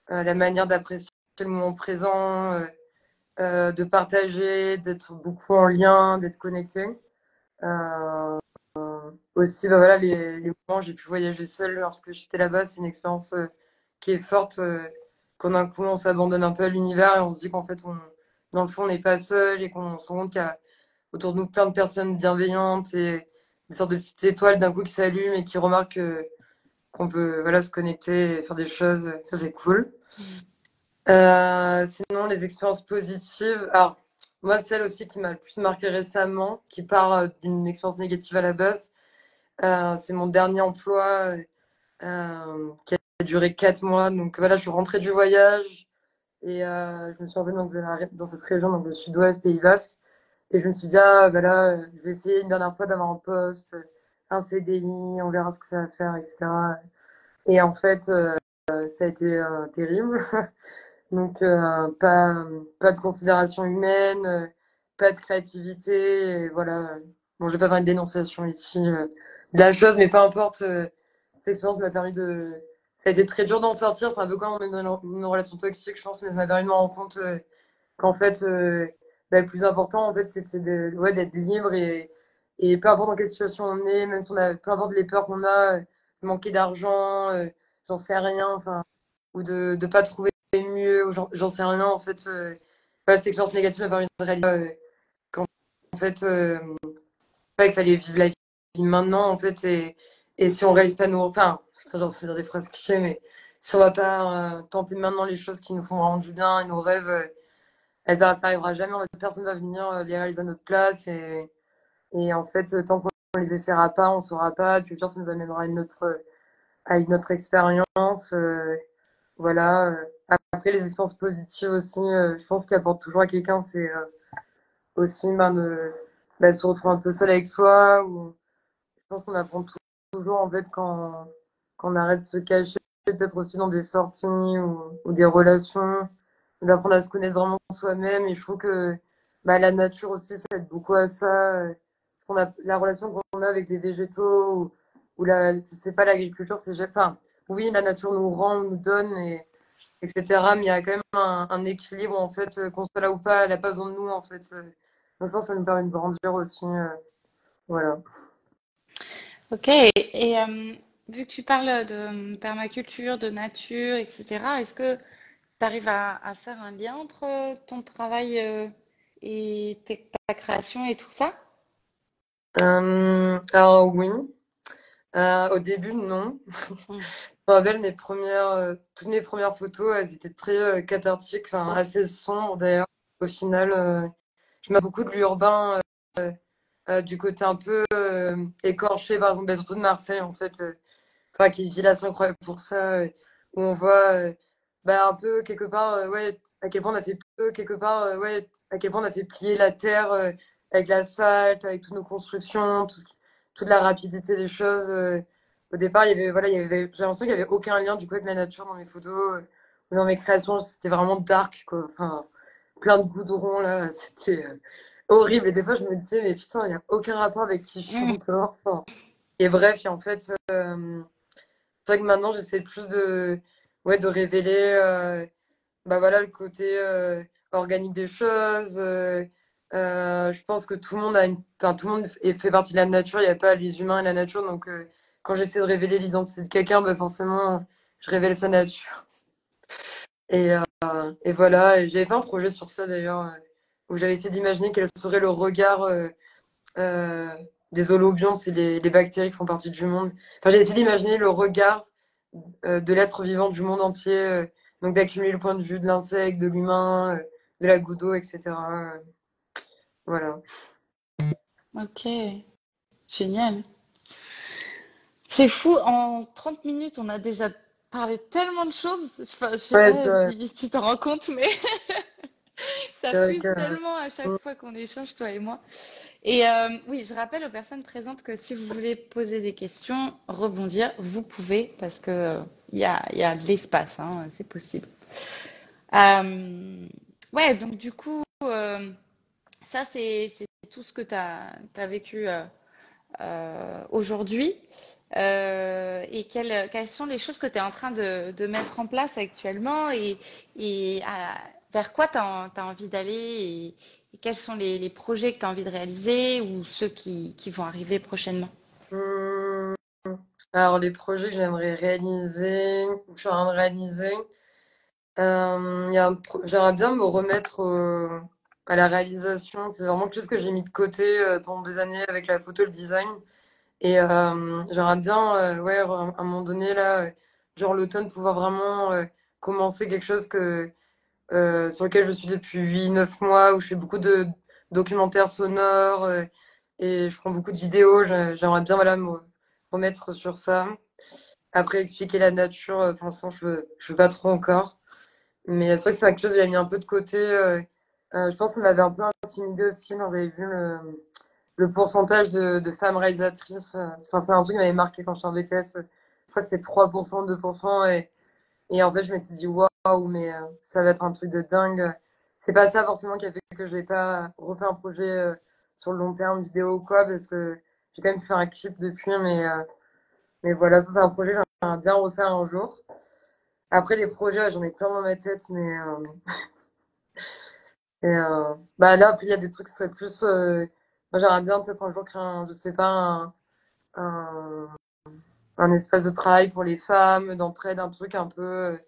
manière d'apprécier le moment présent, de partager, d'être beaucoup en lien, d'être connecté. Euh, Aussi, bah voilà, les moments où j'ai pu voyager seule lorsque j'étais là-bas, c'est une expérience qui est forte. Quand d'un coup, on s'abandonne un peu à l'univers et on se dit qu'en fait, dans le fond, on n'est pas seul et qu'on se rend compte qu'il y a autour de nous plein de personnes bienveillantes et des sortes de petites étoiles d'un coup qui s'allument et qui remarquent qu'on peut voilà, se connecter et faire des choses. Ça, c'est cool. Sinon, les expériences positives. Alors, moi, celle aussi qui m'a le plus marqué récemment, qui part d'une expérience négative à la base, c'est mon dernier emploi qui a duré 4 mois. Donc voilà, je suis rentrée du voyage et je me suis retrouvée dans cette région, donc le sud-ouest, Pays Basque. Et je me suis dit, ah, bah là, je vais essayer une dernière fois d'avoir un poste, un CDI, on verra ce que ça va faire, etc. Et en fait, ça a été terrible. Donc, pas de considération humaine, pas de créativité, et voilà. Bon, je vais pas faire une dénonciation ici de la chose, mais peu importe. Cette expérience m'a permis de. Ça a été très dur d'en sortir. C'est un peu comme une relation toxique, je pense, mais ça m'a permis de me rendre compte qu'en fait, bah, le plus important, en fait, c'était ouais, d'être libre Et peu importe dans quelle situation on est, même si peu importe les peurs qu'on a, manquer d'argent, j'en sais rien, enfin, ou de pas trouver mieux, ou j'en sais rien, en fait. Voilà, cette expérience négative m'a permis de réaliser qu'en fait, pas qu'il fallait vivre la vie maintenant, en fait, et si on réalise pas nos, enfin, ça, j'en sais dire des phrases clichés, mais si on va pas tenter maintenant les choses qui nous font vraiment du bien et nos rêves, ça arrivera jamais, en fait, personne va venir les réaliser à notre place, et en fait, tant qu'on les essaiera pas, on saura pas. Puis au pire, ça nous amènera à une autre expérience. Voilà. Après, les expériences positives aussi, je pense qu'il apporte toujours à quelqu'un, c'est aussi de se retrouver un peu seul avec soi. Ou, je pense qu'on apprend toujours, en fait, quand on arrête de se cacher, peut-être aussi dans des sorties ou des relations, d'apprendre à se connaître vraiment soi-même. Et je trouve que la nature aussi, ça aide beaucoup à ça. Parce qu'on a la relation qu'on a avec les végétaux ou je sais pas, l'agriculture, enfin, oui, la nature nous rend, nous donne, etc. Mais il y a quand même un équilibre, en fait, qu'on soit là ou pas, elle n'a pas besoin de nous, en fait. Donc, je pense que ça nous permet de grandir aussi. Voilà. Ok, et vu que tu parles de permaculture, de nature, etc., est-ce que tu arrives à faire un lien entre ton travail et ta création et tout ça? Alors, oui. Au début, non. Mm. Je me rappelle toutes mes premières photos, elles étaient très cathartiques, enfin assez sombres d'ailleurs. Au final, je mets beaucoup de l'urbain, du côté un peu écorché, par exemple, surtout de Marseille en fait, enfin qui est une ville assez incroyable pour ça, où on voit un peu quelque part, ouais, à quel point on a fait peu, quelque part, ouais, à quel point on a fait plier la terre avec l'asphalte, avec toutes nos constructions, toute la rapidité des choses. Au départ, voilà, j'ai l'impression qu'il n'y avait aucun lien du coup avec la nature dans mes photos, ou dans mes créations. C'était vraiment dark, quoi. Enfin, plein de goudron, là. C'était horrible. Et des fois, je me disais, mais putain, il n'y a aucun rapport avec qui je suis Mm. encore. Enfin, et bref, et en fait, c'est vrai que maintenant, j'essaie plus ouais, de révéler voilà, le côté organique des choses. Je pense que tout le monde enfin, tout le monde fait partie de la nature. Il n'y a pas les humains et la nature. Donc, quand j'essaie de révéler l'identité de quelqu'un, forcément, je révèle sa nature. Et voilà. Et j'avais fait un projet sur ça d'ailleurs, où j'avais essayé d'imaginer quel serait le regard euh, des holobionts, c'est les bactéries qui font partie du monde. Enfin, j'ai essayé d'imaginer le regard de l'être vivant du monde entier, donc d'accumuler le point de vue de l'insecte, de l'humain, de la goutte d'eau, etc. Voilà. Ok, génial. C'est fou, en 30 minutes, on a déjà parlé tellement de choses. Enfin, je sais Ouais, pas si tu t'en rends compte, mais ça c'est vrai que. fuse tellement à chaque fois qu'on échange, toi et moi. Et oui, je rappelle aux personnes présentes que si vous voulez poser des questions, rebondir, vous pouvez parce que il y a de l'espace, hein, c'est possible. Ouais, donc du coup, ça c'est tout ce que tu as vécu aujourd'hui. Et quelles sont les choses que tu es en train de mettre en place actuellement et vers quoi tu as envie d'aller et quels sont les projets que tu as envie de réaliser ou ceux qui vont arriver prochainement? Hum, alors, les projets que j'aimerais réaliser, ou que je suis en train de réaliser, j'aimerais bien me remettre à la réalisation. C'est vraiment quelque chose que j'ai mis de côté pendant des années avec la photo, le design. Et j'aimerais bien, ouais, à un moment donné, là, genre l'automne, pouvoir vraiment commencer quelque chose sur lequel je suis depuis 8 9 mois, où je fais beaucoup de documentaires sonores et je prends beaucoup de vidéos. J'aimerais bien, voilà, me remettre sur ça. Après, expliquer la nature, pour l'instant, je veux pas trop encore. Mais c'est vrai que c'est quelque chose que j'ai mis un peu de côté. Je pense que ça m'avait un peu intimidée aussi quand j'avais vu le pourcentage de femmes réalisatrices. Enfin, c'est un truc qui m'avait marqué quand j'étais en BTS. Je crois que c'était 3%, 2%. Et en fait, je m'étais dit, waouh, mais ça va être un truc de dingue. C'est pas ça forcément qui a fait que je vais pas refait un projet sur le long terme, vidéo ou quoi, parce que j'ai quand même fait un clip depuis. Mais voilà, ça, c'est un projet que j'aimerais bien refaire un jour. Après, les projets, ouais, j'en ai plein dans ma tête, mais là, après, il y a des trucs qui seraient plus Moi, j'aimerais bien peut-être un jour créer je sais pas, un, un espace de travail pour les femmes, d'entraide, un truc un peu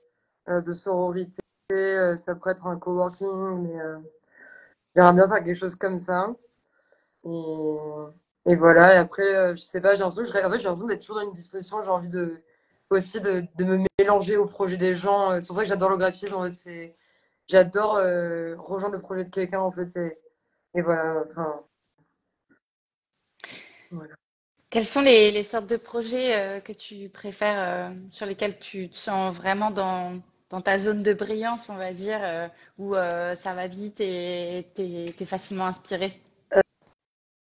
de sororité. Ça pourrait être un coworking, mais j'aimerais bien faire quelque chose comme ça. Et, et voilà. Et après, je sais pas, j'ai l'impression que en fait, j'ai l'impression d'être toujours dans une disposition. J'ai envie aussi de me mélanger au projet des gens. C'est pour ça que j'adore le graphisme. En fait, j'adore rejoindre le projet de quelqu'un, en fait. Et voilà. Enfin, voilà. Quelles sont les sortes de projets que tu préfères, sur lesquels tu te sens vraiment dans ta zone de brillance, on va dire, où ça va vite et t'es facilement inspiré?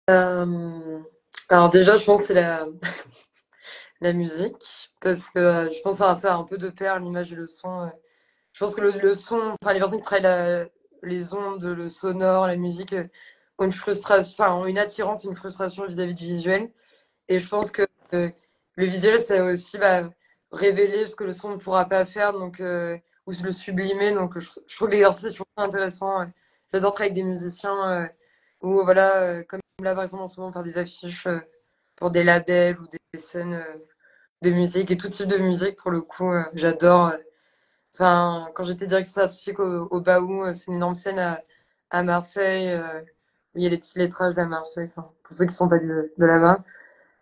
Euh, alors déjà, je pense que c'est la musique. Parce que je pense que ça a un peu de pair, l'image et le son. Je pense que le son, enfin, les personnes qui travaillent les ondes, le sonore, la musique, ont une frustration, enfin, ont une attirance et une frustration vis-à-vis du visuel. Et je pense que le visuel, c'est aussi révéler ce que le son ne pourra pas faire, donc, ou le sublimer. Donc, je trouve que l'exercice est toujours très intéressant. J'adore travailler avec des musiciens, ou voilà, comme là, par exemple, en ce moment, faire des affiches pour des labels ou des scènes de musique et tout type de musique, pour le coup, j'adore. Enfin, quand j'étais directrice artistique au Baou, c'est une énorme scène à Marseille, où il y a les petits lettrages à Marseille, enfin, pour ceux qui sont pas de là-bas.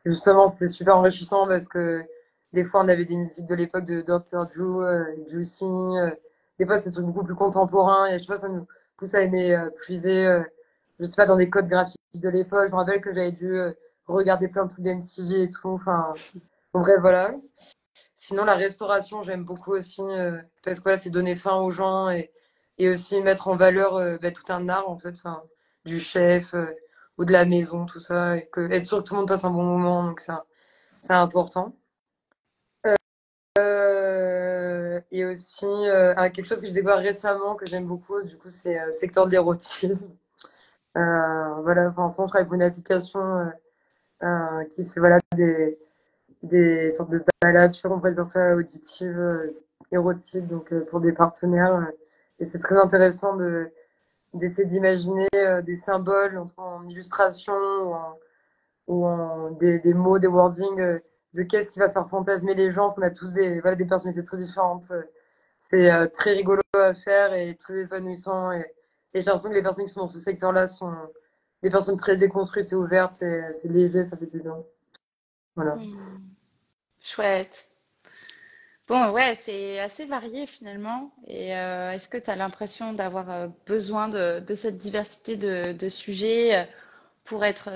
Justement, c'était super enrichissant parce que des fois, on avait des musiques de l'époque de Dr. Dre, Juicy. Des fois, c'était des trucs beaucoup plus contemporains. Et je sais pas, ça nous pousse à aimer puiser, je sais pas, dans des codes graphiques de l'époque. Je me rappelle que j'avais dû regarder plein de trucs d'MTV et tout. Enfin, en vrai, voilà. Sinon, la restauration, j'aime beaucoup aussi parce que voilà, c'est donner faim aux gens et aussi mettre en valeur tout un art, en fait, enfin, du chef ou de la maison, tout ça. Et être sûr que tout le monde passe un bon moment. Donc, ça c'est important. Et aussi, quelque chose que j'ai découvert récemment, que j'aime beaucoup, du coup, c'est le secteur de l'érotisme. Voilà, enfin, en ce moment, je travaille pour une application qui fait voilà, des sortes de balades, je sais pas comment on pourrait dire ça, auditives, érotiques, donc pour des partenaires. Et c'est très intéressant d'essayer d'imaginer des symboles en illustration des mots, des wordings, de qu'est-ce qui va faire fantasmer les gens, parce qu'on a tous voilà, des personnalités très différentes. C'est très rigolo à faire et très épanouissant. Et j'ai l'impression que les personnes qui sont dans ce secteur-là sont des personnes très déconstruites et ouvertes. C'est léger, ça fait du bien. Voilà. Hmm, chouette. Bon, ouais, c'est assez varié finalement. Et est-ce que tu as l'impression d'avoir besoin de cette diversité de sujets pour être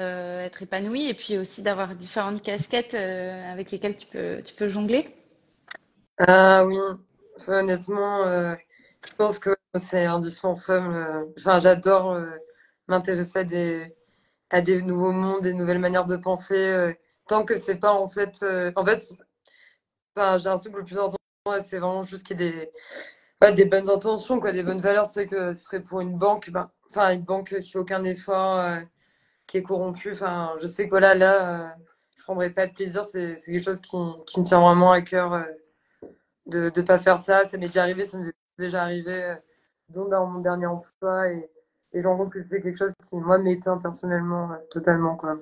épanoui et puis aussi d'avoir différentes casquettes avec lesquelles tu peux jongler? Ah oui, enfin, honnêtement, je pense que c'est indispensable. Enfin, j'adore m'intéresser à des nouveaux mondes, des nouvelles manières de penser, tant que c'est pas en fait, enfin, j'ai un truc le plus important, ouais, c'est vraiment juste qu'il y ait des bonnes intentions, quoi, des bonnes valeurs. C'est vrai que ce serait pour une banque, enfin, une banque qui fait aucun effort, qui est corrompue. Enfin, je sais que voilà, là, je prendrais pas de plaisir. C'est quelque chose qui me tient vraiment à cœur, de pas faire ça. Ça m'est déjà arrivé, ça m'est déjà arrivé, dont dans mon dernier emploi et je me rends compte que c'est quelque chose qui, moi, m'éteint personnellement, totalement, quoi.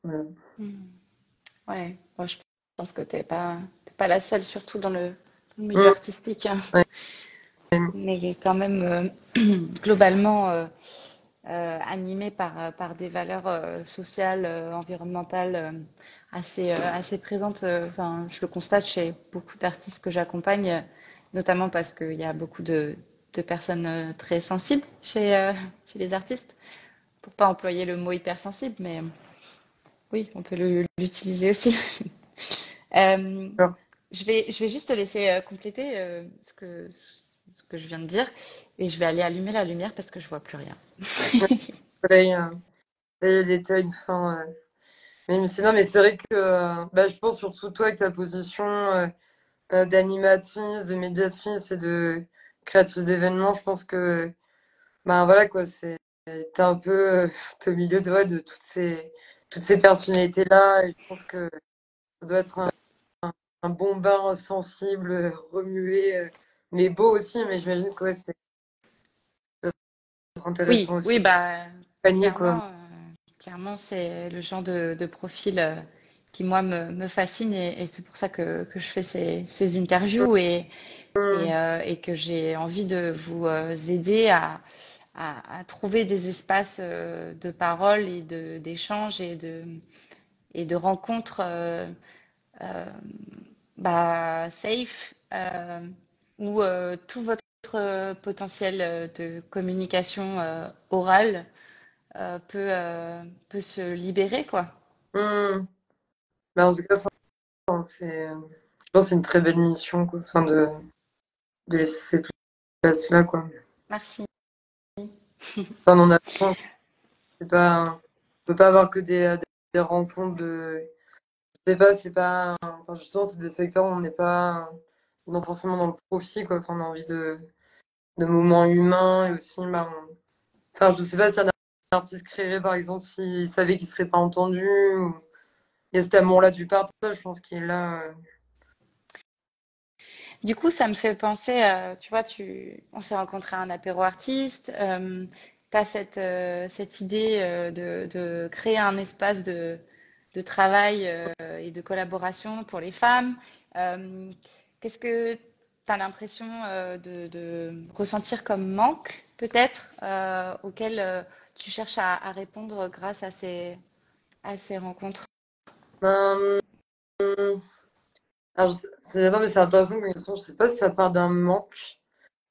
Voilà. Hmm. Ouais, moi je pense que t'es pas la seule, surtout dans le milieu Mm, artistique, hein. ouais. On est quand même globalement animé par des valeurs sociales, environnementales assez présentes. Enfin, je le constate chez beaucoup d'artistes que j'accompagne, notamment parce qu'il y a beaucoup de personnes très sensibles chez les artistes, pour pas employer le mot hypersensible, mais oui, on peut l'utiliser aussi. Euh, Alors, je vais juste te laisser compléter ce que je viens de dire et je vais aller allumer la lumière parce que je vois plus rien. soleil, ça y est, l'été a une fin. Mais sinon, mais c'est vrai que je pense surtout toi avec ta position d'animatrice, de médiatrice et de créatrice d'événements, je pense que voilà quoi, t'es un peu t'es au milieu ouais, de toutes ces personnalités-là et je pense que ça doit être un bon bain sensible, remué, mais beau aussi, mais j'imagine que ouais, ça doit être Oui, intéressant aussi. oui, bah Panier quoi. clairement. clairement, c'est le genre de profil qui, moi, me fascine et c'est pour ça que je fais ces interviews Hmm. et que j'ai envie de vous aider à trouver des espaces de parole et d'échange et de rencontres euh, safe où tout votre potentiel de communication orale peut se libérer, quoi. Hmm. Bah, en tout cas, enfin, je pense que c'est une très belle mission, quoi. Enfin, de laisser ces places-là, quoi. Merci. Enfin, on en a besoin. C'est pas, on peut pas avoir que des rencontres de, je sais pas, c'est pas, enfin, justement, c'est des secteurs où on n'est pas, non forcément dans le profit, quoi. Enfin, on a envie de moments humains et aussi, bah, enfin, je sais pas si un artiste créerait, par exemple, s'il savait qu'il serait pas entendu, ou il y a cet amour-là du partage, je pense qu'il est là. Du coup, ça me fait penser, tu vois, on s'est rencontré à un apéro artiste. Tu as cette idée de créer un espace de travail et de collaboration pour les femmes. Euh, Qu'est-ce que tu as l'impression de ressentir comme manque, peut-être, auquel tu cherches à répondre grâce à ces rencontres? Euh, alors, non, mais c'est intéressant comme question. Je sais pas si ça part d'un manque.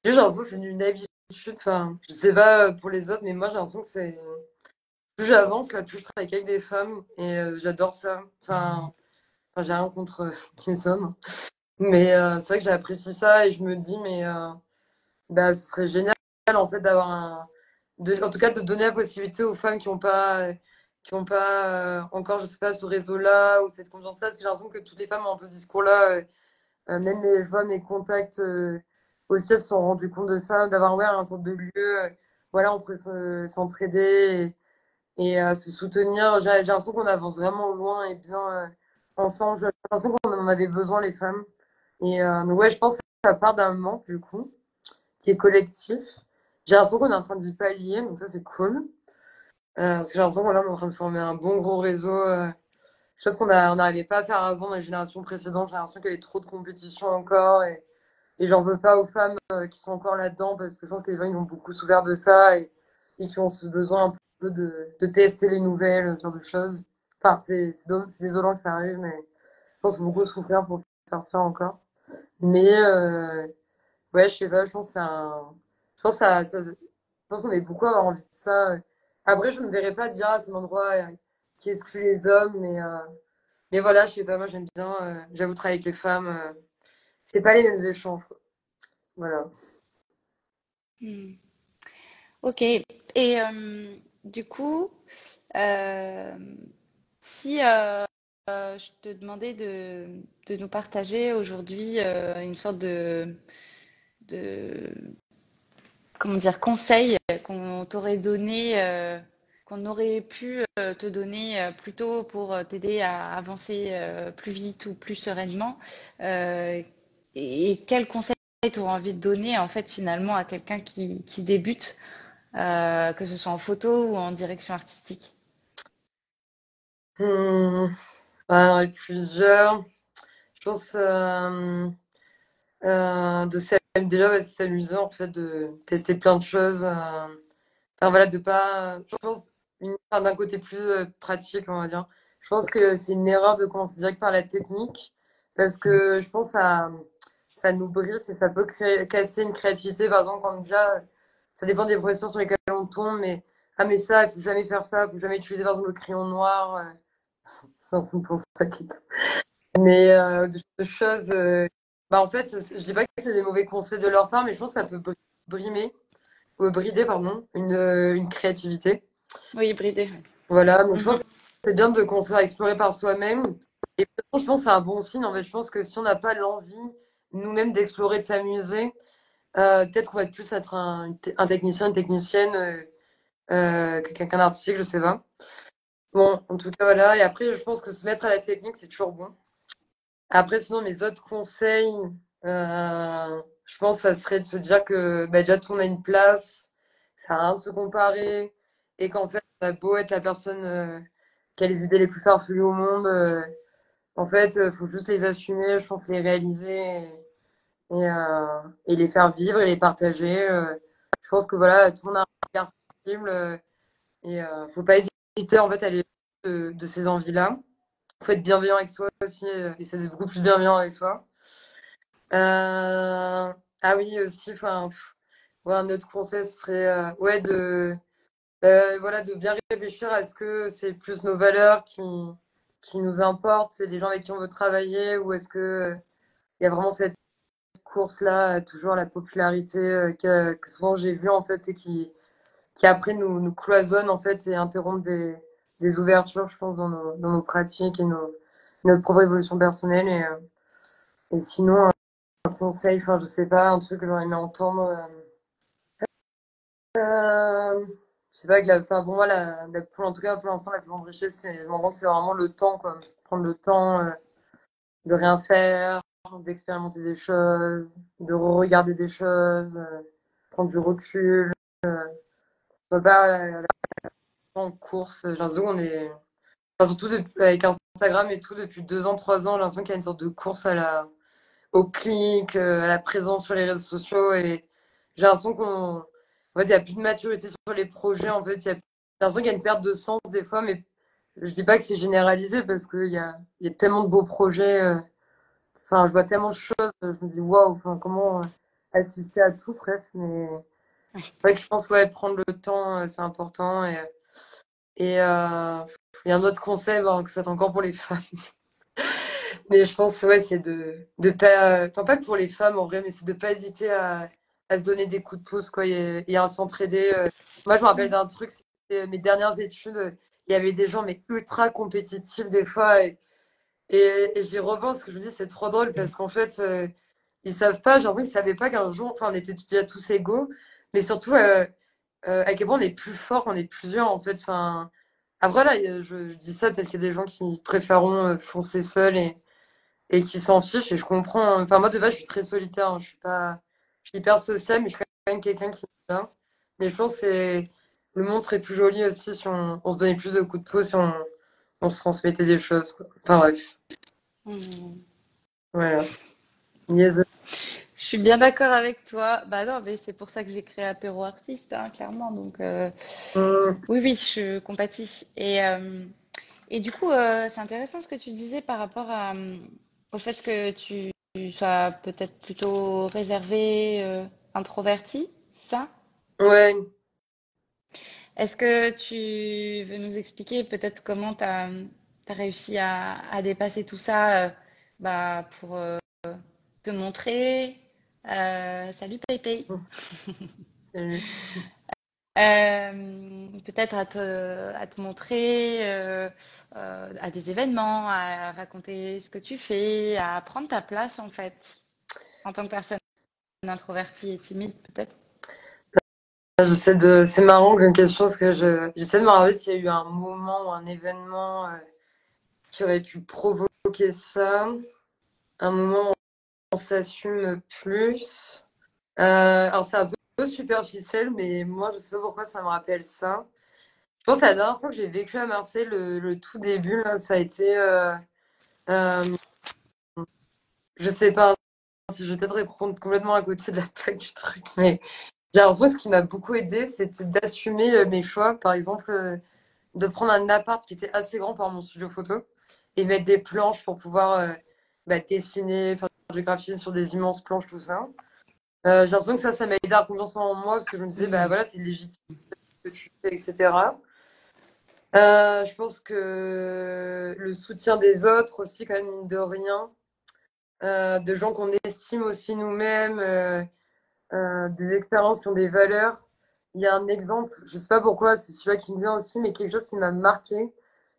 J'ai l'impression que c'est une habitude. Enfin, je sais pas pour les autres, mais moi, j'ai l'impression que c'est. Plus j'avance, là, plus je travaille avec des femmes. Et j'adore ça. J'ai rien contre les hommes. Mais c'est vrai que j'apprécie ça et je me dis, mais bah, ce serait génial, en fait, d'avoir en tout cas, de donner la possibilité aux femmes qui ont pas encore, je sais pas, ce réseau-là ou cette confiance-là. Parce que j'ai l'impression que toutes les femmes ont un peu ce discours-là. Même je vois mes contacts aussi, elles se sont rendues compte de ça, d'avoir ouais, un sorte de lieu, voilà, on peut s'entraider et se soutenir. J'ai l'impression qu'on avance vraiment loin et bien ensemble. J'ai l'impression qu'on en avait besoin, les femmes. Et donc, ouais, je pense que ça part d'un manque, du coup, qui est collectif. J'ai l'impression qu'on est en train d'y pallier, donc ça, c'est cool. Parce que j'ai l'impression qu'on est en train de former un bon gros réseau. Chose on n'arrivait pas à faire avant dans les générations précédentes. J'ai l'impression qu'il y avait trop de compétition encore. Et j'en veux pas aux femmes qui sont encore là-dedans parce que je pense que les femmes ils ont beaucoup souffert de ça et qui ont ce besoin un peu de tester les nouvelles, ce genre de choses. Enfin, c'est désolant que ça arrive, mais je pense qu'il faut beaucoup souffrir pour faire ça encore. Mais ouais, je sais pas, je pense que c'est un. Je pense, que je pense qu'on est beaucoup à avoir envie de ça. Après, je ne me verrais pas dire à c'est un endroit qui exclut les hommes, mais voilà, je sais pas, moi j'aime bien, j'avoue, travailler avec les femmes. C'est pas les mêmes échanges, quoi. Voilà. Hmm. Ok. Et du coup, euh, si je te demandais de nous partager aujourd'hui une sorte de, comment dire, conseil qu'on t'aurait donné, qu'on aurait pu te donner plus tôt pour t'aider à avancer plus vite ou plus sereinement, euh, et quel conseil tu aurais envie de donner en fait finalement à quelqu'un qui débute, que ce soit en photo ou en direction artistique? Hmm, bah, il y en a plusieurs. Je pense déjà ouais, c'est s'amuser en fait de tester plein de choses. Enfin voilà, de pas. Je pense enfin, d'un côté plus pratique, on va dire. Je pense que c'est une erreur de commencer direct par la technique parce que je pense ça nous briefe et ça peut casser une créativité. Par exemple, quand déjà, ça dépend des professeurs sur lesquels on tombe, mais ah mais ça, il faut jamais faire ça, il faut jamais utiliser par exemple le crayon noir. C'est pour ça mais de choses. Bah, en fait, je dis pas que c'est des mauvais conseils de leur part, mais je pense que ça peut brimer, ou brider, pardon, une créativité. Oui, bridé. Voilà, donc je pense Mhm. que c'est bien de commencer à explorer par soi-même. Et je pense que c'est un bon signe. En fait, je pense que si on n'a pas l'envie nous-mêmes d'explorer, de s'amuser, peut-être qu'on va être plus être un technicien, une technicienne que quelqu'un d'artistique, je sais pas. Bon, en tout cas, voilà. Et après, je pense que se mettre à la technique, c'est toujours bon. Après, sinon, mes autres conseils, je pense que ça serait de se dire que bah, déjà, tout le monde a une place, ça sert à rien de se comparer. et qu'en fait, ça a beau être la personne qui a les idées les plus farfelues au monde, en fait, faut juste les assumer, je pense, les réaliser et les faire vivre et les partager. Je pense que voilà, tout le monde a un regard sensible et faut pas hésiter en fait à aller de ces envies-là. Faut être bienveillant avec soi aussi, essayer d'être beaucoup plus bienveillant avec soi. Ah oui, aussi, enfin, ouais, un autre conseil serait ouais, voilà, de bien réfléchir à ce que c'est plus nos valeurs qui nous importent, c'est les gens avec qui on veut travailler, ou est-ce que il y a vraiment cette course-là, toujours à la popularité, que souvent j'ai vu en fait et qui après nous cloisonne en fait et interrompt des ouvertures, je pense, dans nos pratiques et notre propre évolution personnelle. Et sinon, un conseil, enfin, je sais pas, un truc que j'aurais aimé entendre. Je sais pas, que enfin, pour moi, en tout cas, pour l'instant, la plus grande richesse, c'est vraiment le temps, quoi. Prendre le temps de rien faire, d'expérimenter des choses, de re-regarder des choses, prendre du recul. On va pas en course. J'ai l'impression qu'on est. Enfin, surtout avec Instagram et tout, depuis 2 ans, 3 ans, j'ai l'impression qu'il y a une sorte de course au clic, à la présence sur les réseaux sociaux. Et j'ai l'impression En fait, il n'y a plus de maturité sur les projets. En fait, j'ai l'impression qu'il y a une perte de sens des fois, mais je dis pas que c'est généralisé parce qu'il y a tellement de beaux projets. Enfin, je vois tellement de choses. Je me dis, waouh, enfin, comment assister à tout presque. Mais c'est vrai que je pense, ouais, prendre le temps, c'est important. Et il y a un autre conseil, bon, que c'est encore pour les femmes. Mais je pense, ouais, c'est de pas, enfin, pas que pour les femmes en vrai, mais c'est de pas hésiter à se donner des coups de pouce, quoi, et à s'entraider. Moi, je me rappelle d'un truc, c'était mes dernières études, il y avait des gens, mais ultra compétitifs des fois, et j'y repense, que je me dis, c'est trop drôle, parce qu'en fait, ils savent pas, j'ai l'impression qu'ils savaient pas qu'un jour, enfin, on était déjà tous égaux, mais surtout, à quel point on est plus fort quand on est plusieurs, en fait, enfin, après, là, je dis ça parce qu'il y a des gens qui préféreront foncer seuls et qui s'en fichent et je comprends. Enfin, moi, de base, je suis très solitaire. Hein. Je suis hyper sociable, mais je suis quand même quelqu'un qui aime bien. Mais je pense que le monde serait plus joli aussi si on se donnait plus de coups de pouce, si on se transmettait des choses, quoi. Enfin, bref. Hmm. Voilà. Yes. Je suis bien d'accord avec toi. Bah non, mais c'est pour ça que j'ai créé Apéro Artiste, hein, clairement. Donc Hum, oui, oui, je compatis. Et du coup, c'est intéressant ce que tu disais par rapport au fait que tu sois peut-être plutôt réservé, introverti, ça? ouais. Est-ce que tu veux nous expliquer peut-être comment tu as réussi à dépasser tout ça bah, pour te montrer? Salut Paypay. Salut. Peut-être à te montrer à des événements, à raconter ce que tu fais, à prendre ta place en fait, en tant que personne introvertie et timide peut-être. C'est marrant comme question parce que j'essaie de me rappeler s'il y a eu un moment ou un événement qui aurait pu provoquer ça. Un moment où on s'assume plus. Alors c'est un peu superficiel, mais moi je sais pas pourquoi ça me rappelle ça. Je pense que la dernière fois que j'ai vécu à Marseille, le tout début, là, ça a été, euh, je sais pas si je vais peut-être répondre complètement à côté de la plaque du truc, mais j'ai l'impression que ce qui m'a beaucoup aidé, c'était d'assumer mes choix. Par exemple, de prendre un appart qui était assez grand par mon studio photo et mettre des planches pour pouvoir dessiner, faire du graphisme sur des immenses planches, tout ça. J'ai l'impression que ça m'a aidé à confiance en moi parce que je me disais, bah Mhm. voilà, c'est légitime ce que tu fais, etc. Je pense que le soutien des autres aussi, quand même, mine de rien, de gens qu'on estime aussi nous-mêmes, des expériences qui ont des valeurs. Il y a un exemple, je sais pas pourquoi, c'est celui-là qui me vient aussi, mais quelque chose qui m'a marqué.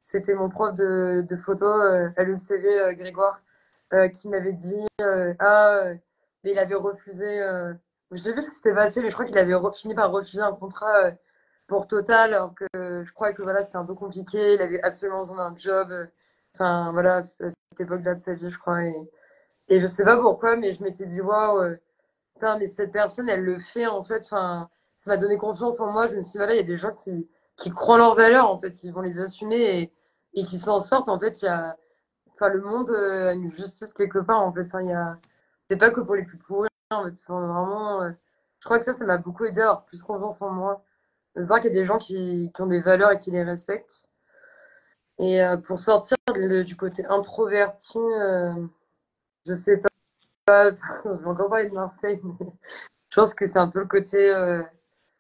C'était mon prof de photo à l'ECV, Grégoire, qui m'avait dit mais il avait refusé. Je sais plus ce qui s'était passé, mais je crois qu'il avait fini par refuser un contrat pour Total, alors que je crois que voilà, c'était un peu compliqué. Il avait absolument besoin d'un job. Enfin, voilà, à cette époque-là de sa vie, je crois. Et je sais pas pourquoi, mais je m'étais dit, waouh, putain, mais cette personne, elle le fait en fait. Enfin, ça m'a donné confiance en moi. Je me suis dit, voilà, il y a des gens qui croient en leurs valeurs, en fait, ils vont les assumer et qui s'en sortent. En fait, il y a, enfin, le monde a une justice quelque part, en fait. Enfin, il y a, c'est pas que pour les plus pourris, en fait. Enfin, vraiment, je crois que ça m'a beaucoup aidé à avoir plus confiance en moi. De voir qu'il y a des gens qui ont des valeurs et qui les respectent. Et pour sortir du côté introverti, je sais pas, je vais encore parler de Marseille, mais je pense que c'est un peu le côté,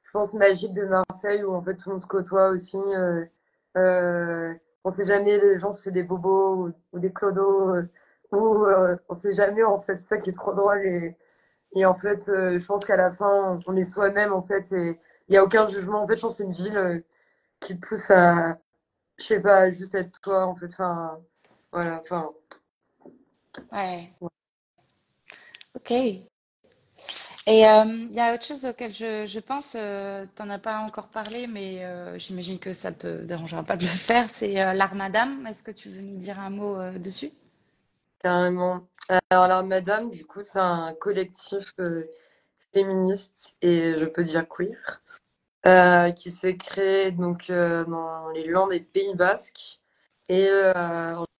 je pense, magique de Marseille où en fait tout le monde se côtoie aussi. Euh, on sait jamais les gens si c'est des bobos ou des clodos, ou on sait jamais en fait, c'est ça qui est trop drôle. Et en fait, je pense qu'à la fin, on est soi-même en fait et il n'y a aucun jugement. En fait, je pense que c'est une ville qui te pousse à, je sais pas, juste être toi en fait. Enfin, voilà, enfin. Ouais, Ouais. ok. Et il y a autre chose auquel je pense, t'en as pas encore parlé, mais j'imagine que ça te dérangera pas de le faire, c'est l'art madame. Est-ce que tu veux nous dire un mot dessus? Carrément. Alors là, Madame, du coup, c'est un collectif féministe et je peux dire queer qui s'est créé donc dans les Landes et Pays Basques. Et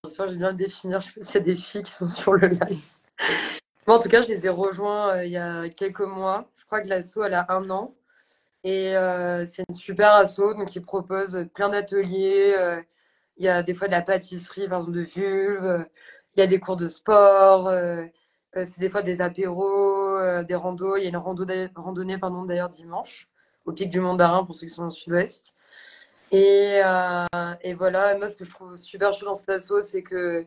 j'espère que je vais bien le définir. Je sais pas s'il y a des filles qui sont sur le live. Moi, en tout cas, je les ai rejoints il y a quelques mois. Je crois que l'asso, elle a 1 an. Et c'est une super asso. Donc, ils proposent plein d'ateliers. Il y a des fois de la pâtisserie, par exemple, de vulve. Il y a des cours de sport. C'est des fois des apéros, des randos. Il y a une randonnée, pardon, d'ailleurs, dimanche, au pic du Mont d'Arin, pour ceux qui sont dans le sud-ouest. Et voilà, moi, ce que je trouve super chouette dans cette asso, c'est que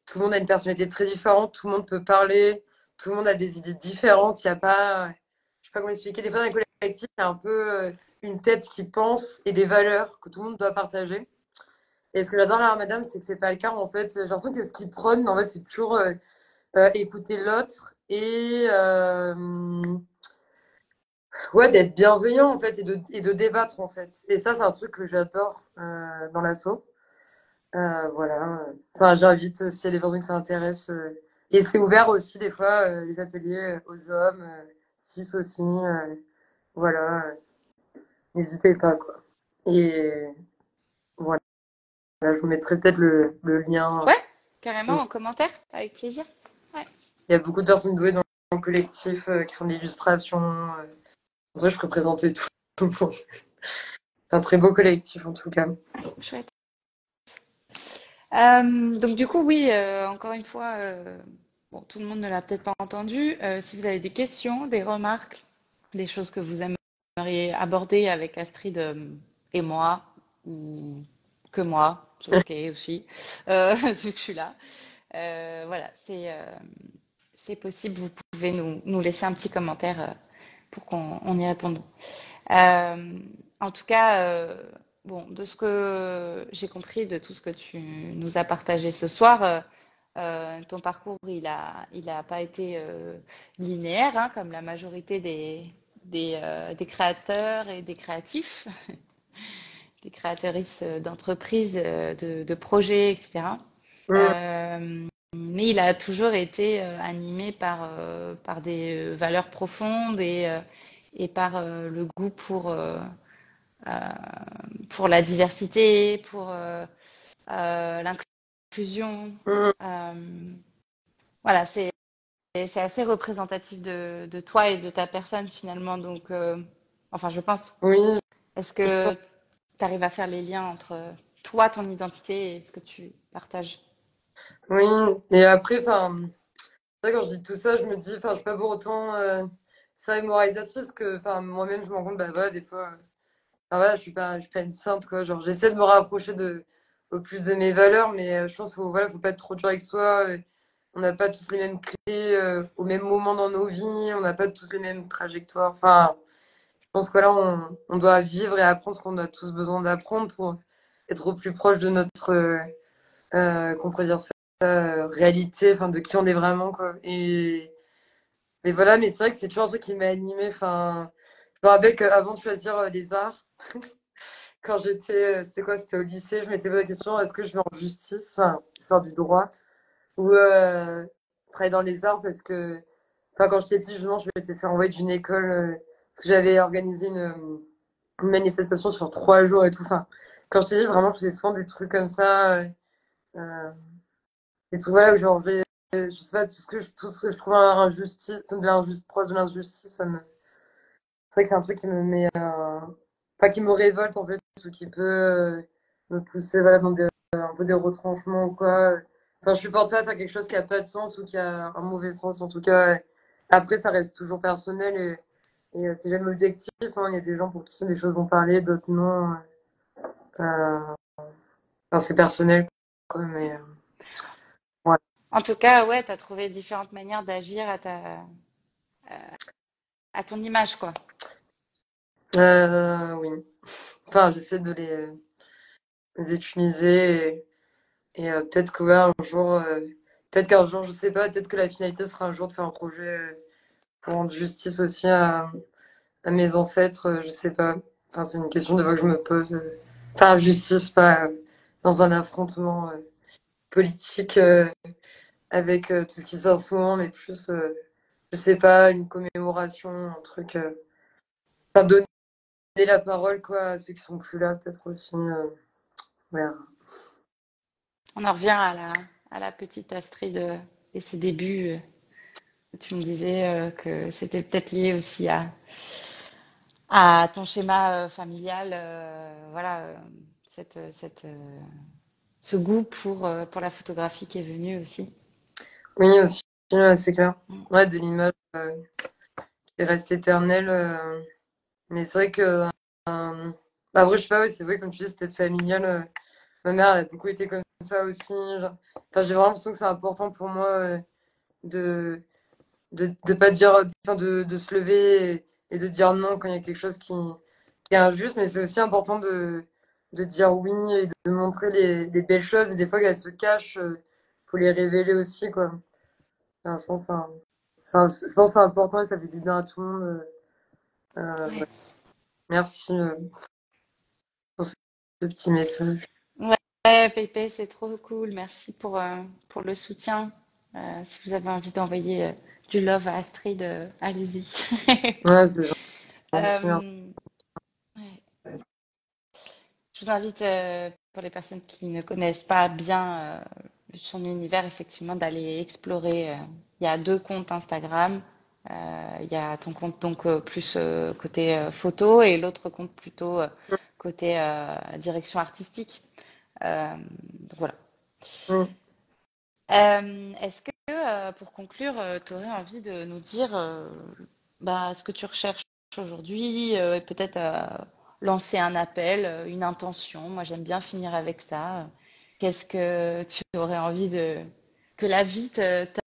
tout le monde a une personnalité très différente, tout le monde peut parler, tout le monde a des idées différentes. Il n'y a pas, je sais pas comment expliquer, des fois dans les collectifs, il y a un peu une tête qui pense et des valeurs que tout le monde doit partager. Et ce que j'adore là, madame, c'est que c'est pas le cas. En fait, j'ai l'impression que ce qu'ils prônent, en fait, c'est toujours écouter l'autre et ouais, d'être bienveillant en fait et de débattre en fait. Et ça, c'est un truc que j'adore dans l'asso. Voilà. Enfin, j'invite s'il y a des personnes qui s'intéressent. Et c'est ouvert aussi des fois les ateliers aux hommes, cis aussi. Voilà. N'hésitez pas quoi. Et voilà, je vous mettrai peut-être le lien. Ouais, carrément, en commentaire, avec plaisir. Ouais, Il y a beaucoup de personnes douées dans le collectif qui font de l'illustration. Pour ça, je peux présenter tout le monde. C'est un très beau collectif en tout cas. chouette. Donc du coup, oui, encore une fois, bon, tout le monde ne l'a peut-être pas entendu. Si vous avez des questions, des remarques, des choses que vous aimeriez aborder avec Astrid et moi, ou que moi, c'est ok aussi, vu que je suis là. Voilà, c'est possible. Vous pouvez nous laisser un petit commentaire pour qu'on y réponde. Euh, En tout cas, bon, de ce que j'ai compris de tout ce que tu nous as partagé ce soir, ton parcours, il a pas été linéaire, hein, comme la majorité des créateurs et des créatifs, des créatrices d'entreprises, de projets, etc. Mm, Mais il a toujours été animé par des valeurs profondes et par le goût euh, pour la diversité, pour l'inclusion. mm. Euh, voilà, c'est assez représentatif de toi et de ta personne finalement. Donc, enfin, je pense. Oui, Est-ce que tu arrives à faire les liens entre toi, ton identité et ce que tu partages? oui. Et après, enfin, c'est vrai, quand je dis tout ça, je me dis, enfin, je suis pas pour autant ça moralisatrice que, enfin, moi-même, je me rends compte, bah voilà, des fois, enfin, voilà, je suis pas une sainte, quoi. Genre, j'essaie de me rapprocher au plus de mes valeurs, mais je pense qu'il faut, voilà, faut pas être trop dur avec soi. On n'a pas tous les mêmes clés au même moment dans nos vies, on n'a pas tous les mêmes trajectoires. Enfin, je pense que là, on doit vivre et apprendre ce qu'on a tous besoin d'apprendre pour être au plus proche de notre, qu'on pourrait dire ça, réalité, enfin, de qui on est vraiment, quoi. Mais voilà, mais c'est vrai que c'est toujours un truc qui m'a animée. Enfin, je me rappelle qu'avant de choisir les arts, quand j'étais, c'était quoi? C'était au lycée, je m'étais posé la question, est-ce que je vais en justice, enfin, faire du droit, ou travailler dans les arts parce que, enfin, quand j'étais petite, justement, je m'étais fait envoyer d'une école parce que j'avais organisé une manifestation sur 3 jours et tout. Enfin, quand je te dis vraiment, je faisais souvent des trucs comme ça. Euh, des trucs, voilà, où genre, je sais pas, tout ce que je trouve injustice, proche de l'injustice, c'est vrai que c'est un truc qui me met, enfin, qui me révolte, en fait, ou qui peut me pousser, voilà, dans un peu des retranchements ou quoi. Enfin, je supporte pas faire quelque chose qui a pas de sens ou qui a un mauvais sens, en tout cas. Après, ça reste toujours personnel et c'est jamais objectif, hein. Il y a des gens pour qui des choses vont parler, d'autres non. Euh, enfin, c'est personnel, quoi, mais ouais. En tout cas, ouais, tu as trouvé différentes manières d'agir à ton image, quoi. Oui. Enfin, j'essaie de les utiliser et peut-être que ouais, un jour, peut-être qu'un jour, je sais pas, peut-être que la finalité sera un jour de faire un projet pour rendre justice aussi à mes ancêtres, je sais pas. Enfin, c'est une question de fois que je me pose. Enfin, justice, pas dans un affrontement politique avec tout ce qui se passe en ce moment, mais plus, je sais pas, une commémoration, un truc. Enfin, donner la parole, quoi, à ceux qui sont plus là, peut-être aussi. Voilà. On en revient à la petite Astrid et ses débuts. Tu me disais que c'était peut-être lié aussi à ton schéma familial, voilà, ce goût pour la photographie qui est venu aussi. Oui, aussi, c'est clair. Mm. Ouais, de l'image qui reste éternelle. Mais c'est vrai que. Bah, après, je sais pas, ouais, c'est vrai, comme tu dis, c'est peut-être familial. Ma mère, elle a beaucoup été comme ça aussi. Enfin, j'ai vraiment l'impression que c'est important pour moi de, de pas dire. Enfin, de se lever et de dire non quand il y a quelque chose qui est injuste. Mais c'est aussi important de dire oui et de montrer les belles choses. Et des fois, qu'elles se cachent, faut les révéler aussi, quoi. Enfin, je pense que je pense que c'est important et ça fait du bien à tout le monde. Ouais. Ouais. Merci pour ce petit message. Ouais, ouais, Pépé, c'est trop cool. Merci pour le soutien. Si vous avez envie d'envoyer du love à Astrid, allez-y. Ouais, c'est gentil, merci. Euh, ouais. Je vous invite, pour les personnes qui ne connaissent pas bien son univers, effectivement, d'aller explorer. Il y a 2 comptes Instagram. Il y a ton compte donc plus côté photo et l'autre compte plutôt côté direction artistique. Donc voilà. Mm. Est-ce que, pour conclure, tu aurais envie de nous dire bah, ce que tu recherches aujourd'hui et peut-être lancer un appel, une intention? Moi, j'aime bien finir avec ça. Qu'est-ce que tu aurais envie que la vie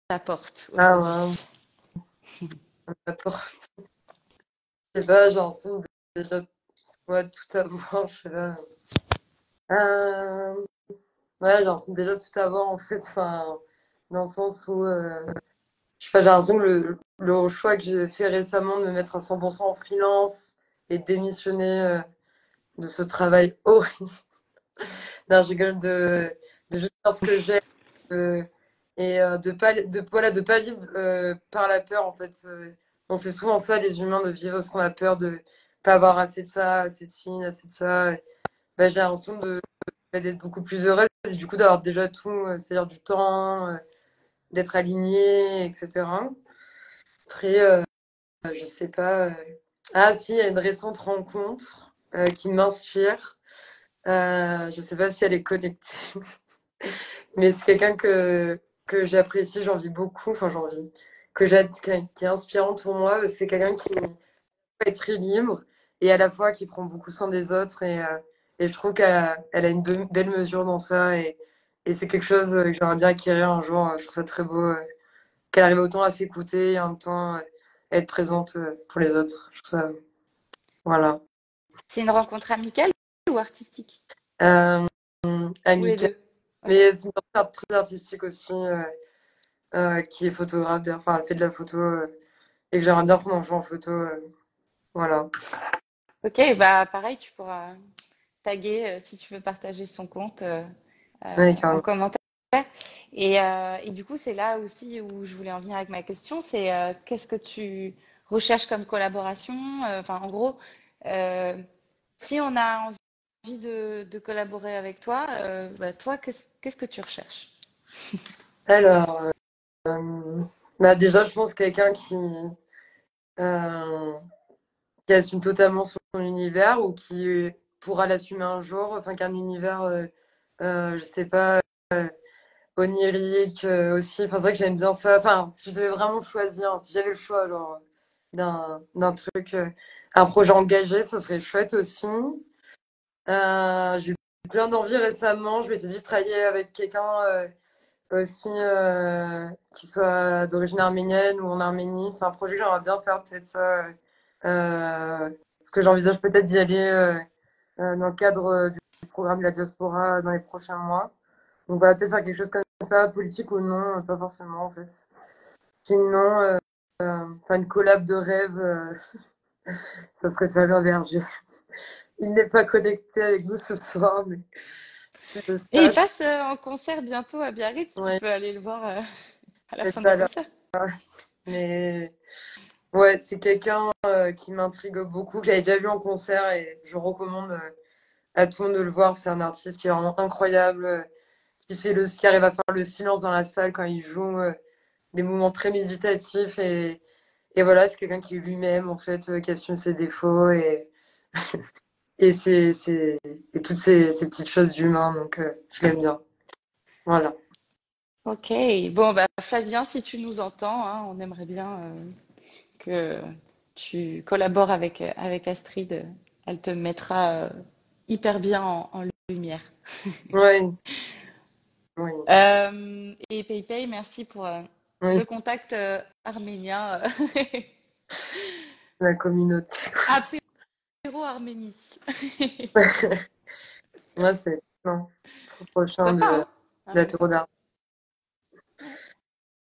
t'apporte Ah aujourd'hui? ouais, d'accord. Je sais pas, j'ai l'impression de déjà ouais, tout avoir, je sais pas. Euh, ouais, j'ai l'impression de déjà tout avoir en fait, enfin, dans le sens où, je sais pas, j'ai l'impression que le choix que j'ai fait récemment de me mettre à 100% en freelance et de démissionner de ce travail horrible. Non, je rigole de juste faire ce que j'aime voilà, de pas vivre par la peur en fait. On fait souvent ça, les humains, de vivre ce qu'on a peur de pas avoir assez de ça, assez de ci, assez de ça. Bah, j'ai l'impression d'être beaucoup plus heureuse et du coup d'avoir déjà tout, c'est-à-dire du temps, d'être alignée, etc. Après, je sais pas. Ah si, il y a une récente rencontre qui m'inspire. Je sais pas si elle est connectée. Mais c'est quelqu'un que j'apprécie, j'envie beaucoup, enfin j'envie, qui est inspirant pour moi. C'est quelqu'un qui est très libre et à la fois qui prend beaucoup soin des autres et je trouve qu'elle a une belle mesure dans ça et c'est quelque chose que j'aimerais bien acquérir un jour. Je trouve ça très beau qu'elle arrive autant à s'écouter et en même temps à être présente pour les autres. Je trouve ça, voilà. C'est une rencontre amicale ou artistique? Euh, Ou les Annika, deux? Ok. mais c'est une personne très artistique aussi. Qui est photographe, enfin, elle fait de la photo et que j'aimerais bien prendre en jeu en photo. Voilà. Ok, bah pareil, tu pourras taguer si tu veux partager son compte Ouais, en carrément. commentaire. Et du coup, c'est là aussi où je voulais en venir avec ma question, c'est qu'est-ce que tu recherches comme collaboration? Enfin, en gros, euh, Si on a envie de collaborer avec toi, bah, toi, qu'est-ce que tu recherches? Alors, bah déjà, je pense quelqu'un euh, qui assume totalement son univers ou qui pourra l'assumer un jour. Enfin, qu'un univers, je sais pas, onirique aussi. Enfin, c'est vrai que j'aime bien ça. Enfin, si je devais vraiment choisir, si j'avais le choix, genre, d'un truc, un projet engagé, ça serait chouette aussi. J'ai eu plein d'envie récemment. Je m'étais dit de travailler avec quelqu'un aussi qui soit d'origine arménienne ou en Arménie. C'est un projet que j'aimerais bien faire, peut-être ça. Parce que j'envisage peut-être d'y aller dans le cadre du programme de la diaspora dans les prochains mois. Donc voilà, peut-être faire quelque chose comme ça, politique ou non, pas forcément en fait. Sinon, faire une collab de rêve, ça serait Fabien Berger. Il n'est pas connecté avec nous ce soir, mais c'est le Et il stage. passe en concert bientôt à Biarritz. Tu Ouais, peux aller le voir à la il n'est fin du pas là. concert. Mais ouais, c'est quelqu'un qui m'intrigue beaucoup, que j'avais déjà vu en concert et je recommande à tout le monde de le voir. C'est un artiste qui est vraiment incroyable, qui arrive à faire le silence dans la salle quand il joue, des moments très méditatifs et voilà, c'est quelqu'un qui lui-même en fait qui assume ses défauts et et toutes ces petites choses d'humain. Donc je l'aime bien. Voilà. Ok, bon, bah, Flavien, si tu nous entends, hein, on aimerait bien que tu collabores avec Astrid. Elle te mettra hyper bien en lumière. Ouais, oui, Et PayPay, merci pour oui, le contact arménien. la communauté. Apéro Arménie. Ouais, c'est non, trop prochain Pourquoi pas, hein, en même d'apéro temps. d'art.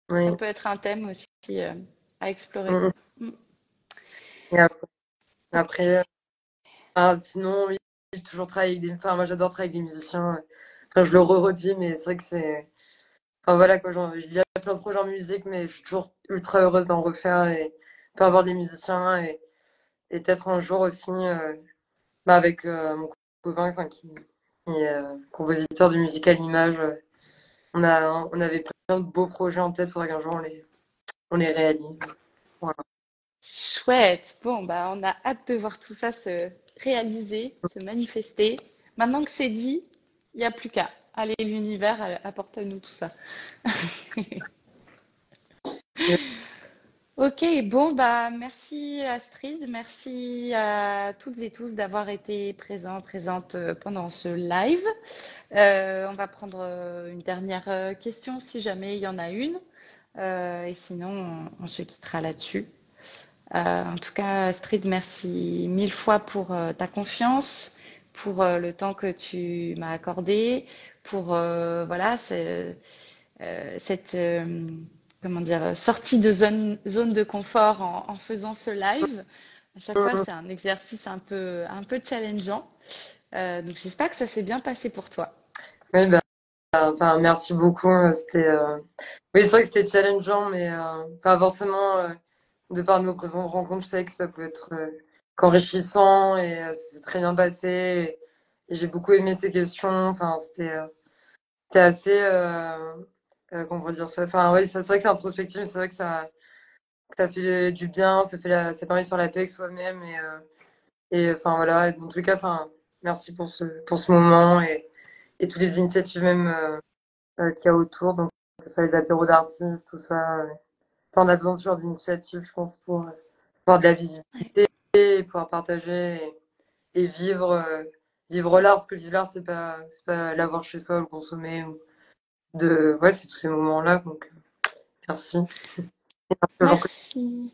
Ouais. Ça Oui. peut être un thème aussi à explorer. Mm. Mm. Et Ok. après sinon, oui, j'ai toujours travaillé avec enfin, moi j'adore travailler avec des musiciens. Enfin, je le redis, mais c'est vrai que c'est. Enfin voilà, quoi, j'ai déjà plein de projets en musique, mais je suis toujours ultra heureuse d'en refaire et de avoir des musiciens et peut-être un jour aussi bah, avec mon copain enfin, qui est compositeur de musique à l'image. On avait plein de beaux projets en tête, il faudrait qu'un jour on les réalise. Voilà. Chouette. Bon, bah, on a hâte de voir tout ça se réaliser, se manifester. Maintenant que c'est dit, il n'y a plus qu'à. Allez, l'univers, apporte-nous tout ça. Ok, bon, bah, merci Astrid, merci à toutes et tous d'avoir été présents, présentes pendant ce live. On va prendre une dernière question si jamais il y en a une. Et sinon, on se quittera là-dessus. En tout cas, Astrid, merci mille fois pour ta confiance, pour le temps que tu m'as accordé, pour voilà cette comment dire sortie de zone de confort en faisant ce live. À chaque fois, Mm. c'est un exercice un peu challengeant. Donc j'espère que ça s'est bien passé pour toi. Oui, bah, enfin, merci beaucoup. Oui, c'est vrai que c'était challengeant, mais pas forcément de par nos présentes rencontres. Je sais que ça peut être qu'enrichissant et ça s'est très bien passé. Et j'ai beaucoup aimé tes questions. Enfin, c'était assez. Comment on peut dire ça? Enfin, oui, c'est vrai que c'est introspectif, mais c'est vrai que ça fait du bien. Ça permet de faire la paix avec soi-même. Et enfin, voilà. En tout cas, enfin, merci pour ce moment et toutes les initiatives même. Qu'il y a autour, donc que ce soit les apéros d'artistes, tout ça. Enfin, on a besoin de ce genre d'initiative, je pense, pour avoir de la Ouais. visibilité et pouvoir partager et vivre, vivre l'art, parce que vivre l'art, c'est pas l'avoir chez soi ou le consommer. Ouais, c'est tous ces moments-là, donc merci. Merci aux gens Merci.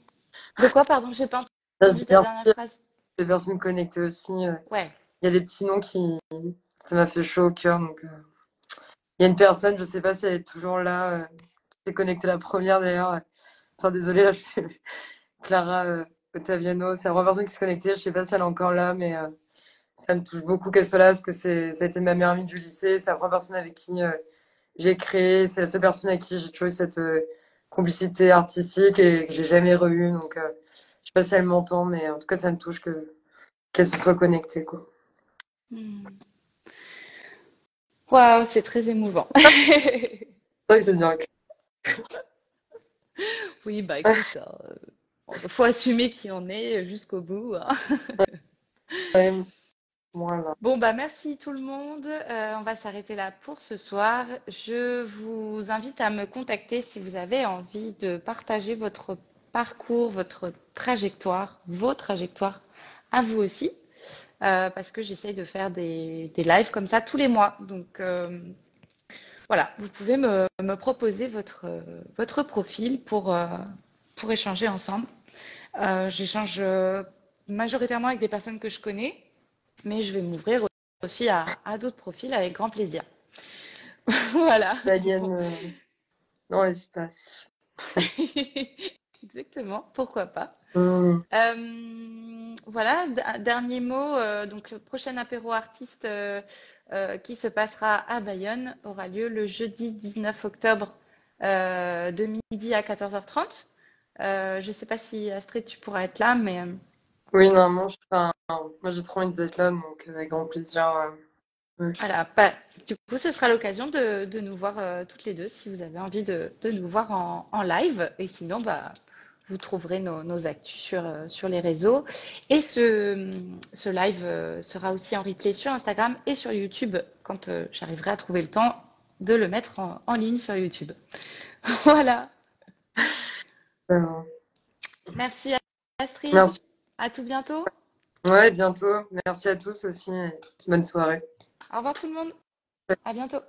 De quoi, pardon, j'ai pas connectés. entendu ta dernière Merci phrase. des personnes connectées aussi. Ouais. Il y a des petits noms ça m'a fait chaud au cœur. Donc, il y a une personne, je sais pas si elle est toujours là, qui s'est connectée la première d'ailleurs. Enfin, désolée, là, je fais Clara Ottaviano, c'est la première personne qui s'est connectée. Je sais pas si elle est encore là, mais ça me touche beaucoup qu'elle soit là parce que ça a été ma meilleure amie du lycée. C'est la première personne avec qui j'ai créé. C'est la seule personne avec qui j'ai toujours eu cette complicité artistique et que j'ai jamais re-eue. Donc, je sais pas si elle m'entend, mais en tout cas, ça me touche qu'elles se soient connectées, quoi. Hmm. Waouh, c'est très émouvant. C'est vrai que c'est dur. Oui, bah écoute, faut assumer qui on est jusqu'au bout, hein. Ouais, voilà. Bon, bah merci tout le monde. On va s'arrêter là pour ce soir. Je vous invite à me contacter si vous avez envie de partager votre parcours, votre trajectoire, vos trajectoires à vous aussi, parce que j'essaye de faire des lives comme ça tous les mois. Donc voilà, vous pouvez me proposer votre profil pour échanger ensemble. J'échange majoritairement avec des personnes que je connais, mais je vais m'ouvrir aussi à d'autres profils avec grand plaisir. Voilà. D'aliens Bon. dans l'espace. Exactement, pourquoi pas. Hmm. Voilà, dernier mot. Donc, le prochain apéro artiste qui se passera à Bayonne aura lieu le jeudi 19 octobre de midi à 14h30. Je ne sais pas si Astrid, tu pourras être là, mais Oui, normalement, moi j'ai trop envie d'être là, donc avec grand plaisir. Ouais. voilà. Bah, du coup, ce sera l'occasion de nous voir toutes les deux si vous avez envie de nous voir en live. Et sinon, bah, vous trouverez nos actus sur les réseaux. Et ce live sera aussi en replay sur Instagram et sur YouTube quand j'arriverai à trouver le temps de le mettre en ligne sur YouTube. Voilà. Euh, Merci Astrid. Merci. À tout bientôt. Ouais, bientôt. Merci à tous aussi. Et bonne soirée. Au revoir tout le monde. À bientôt.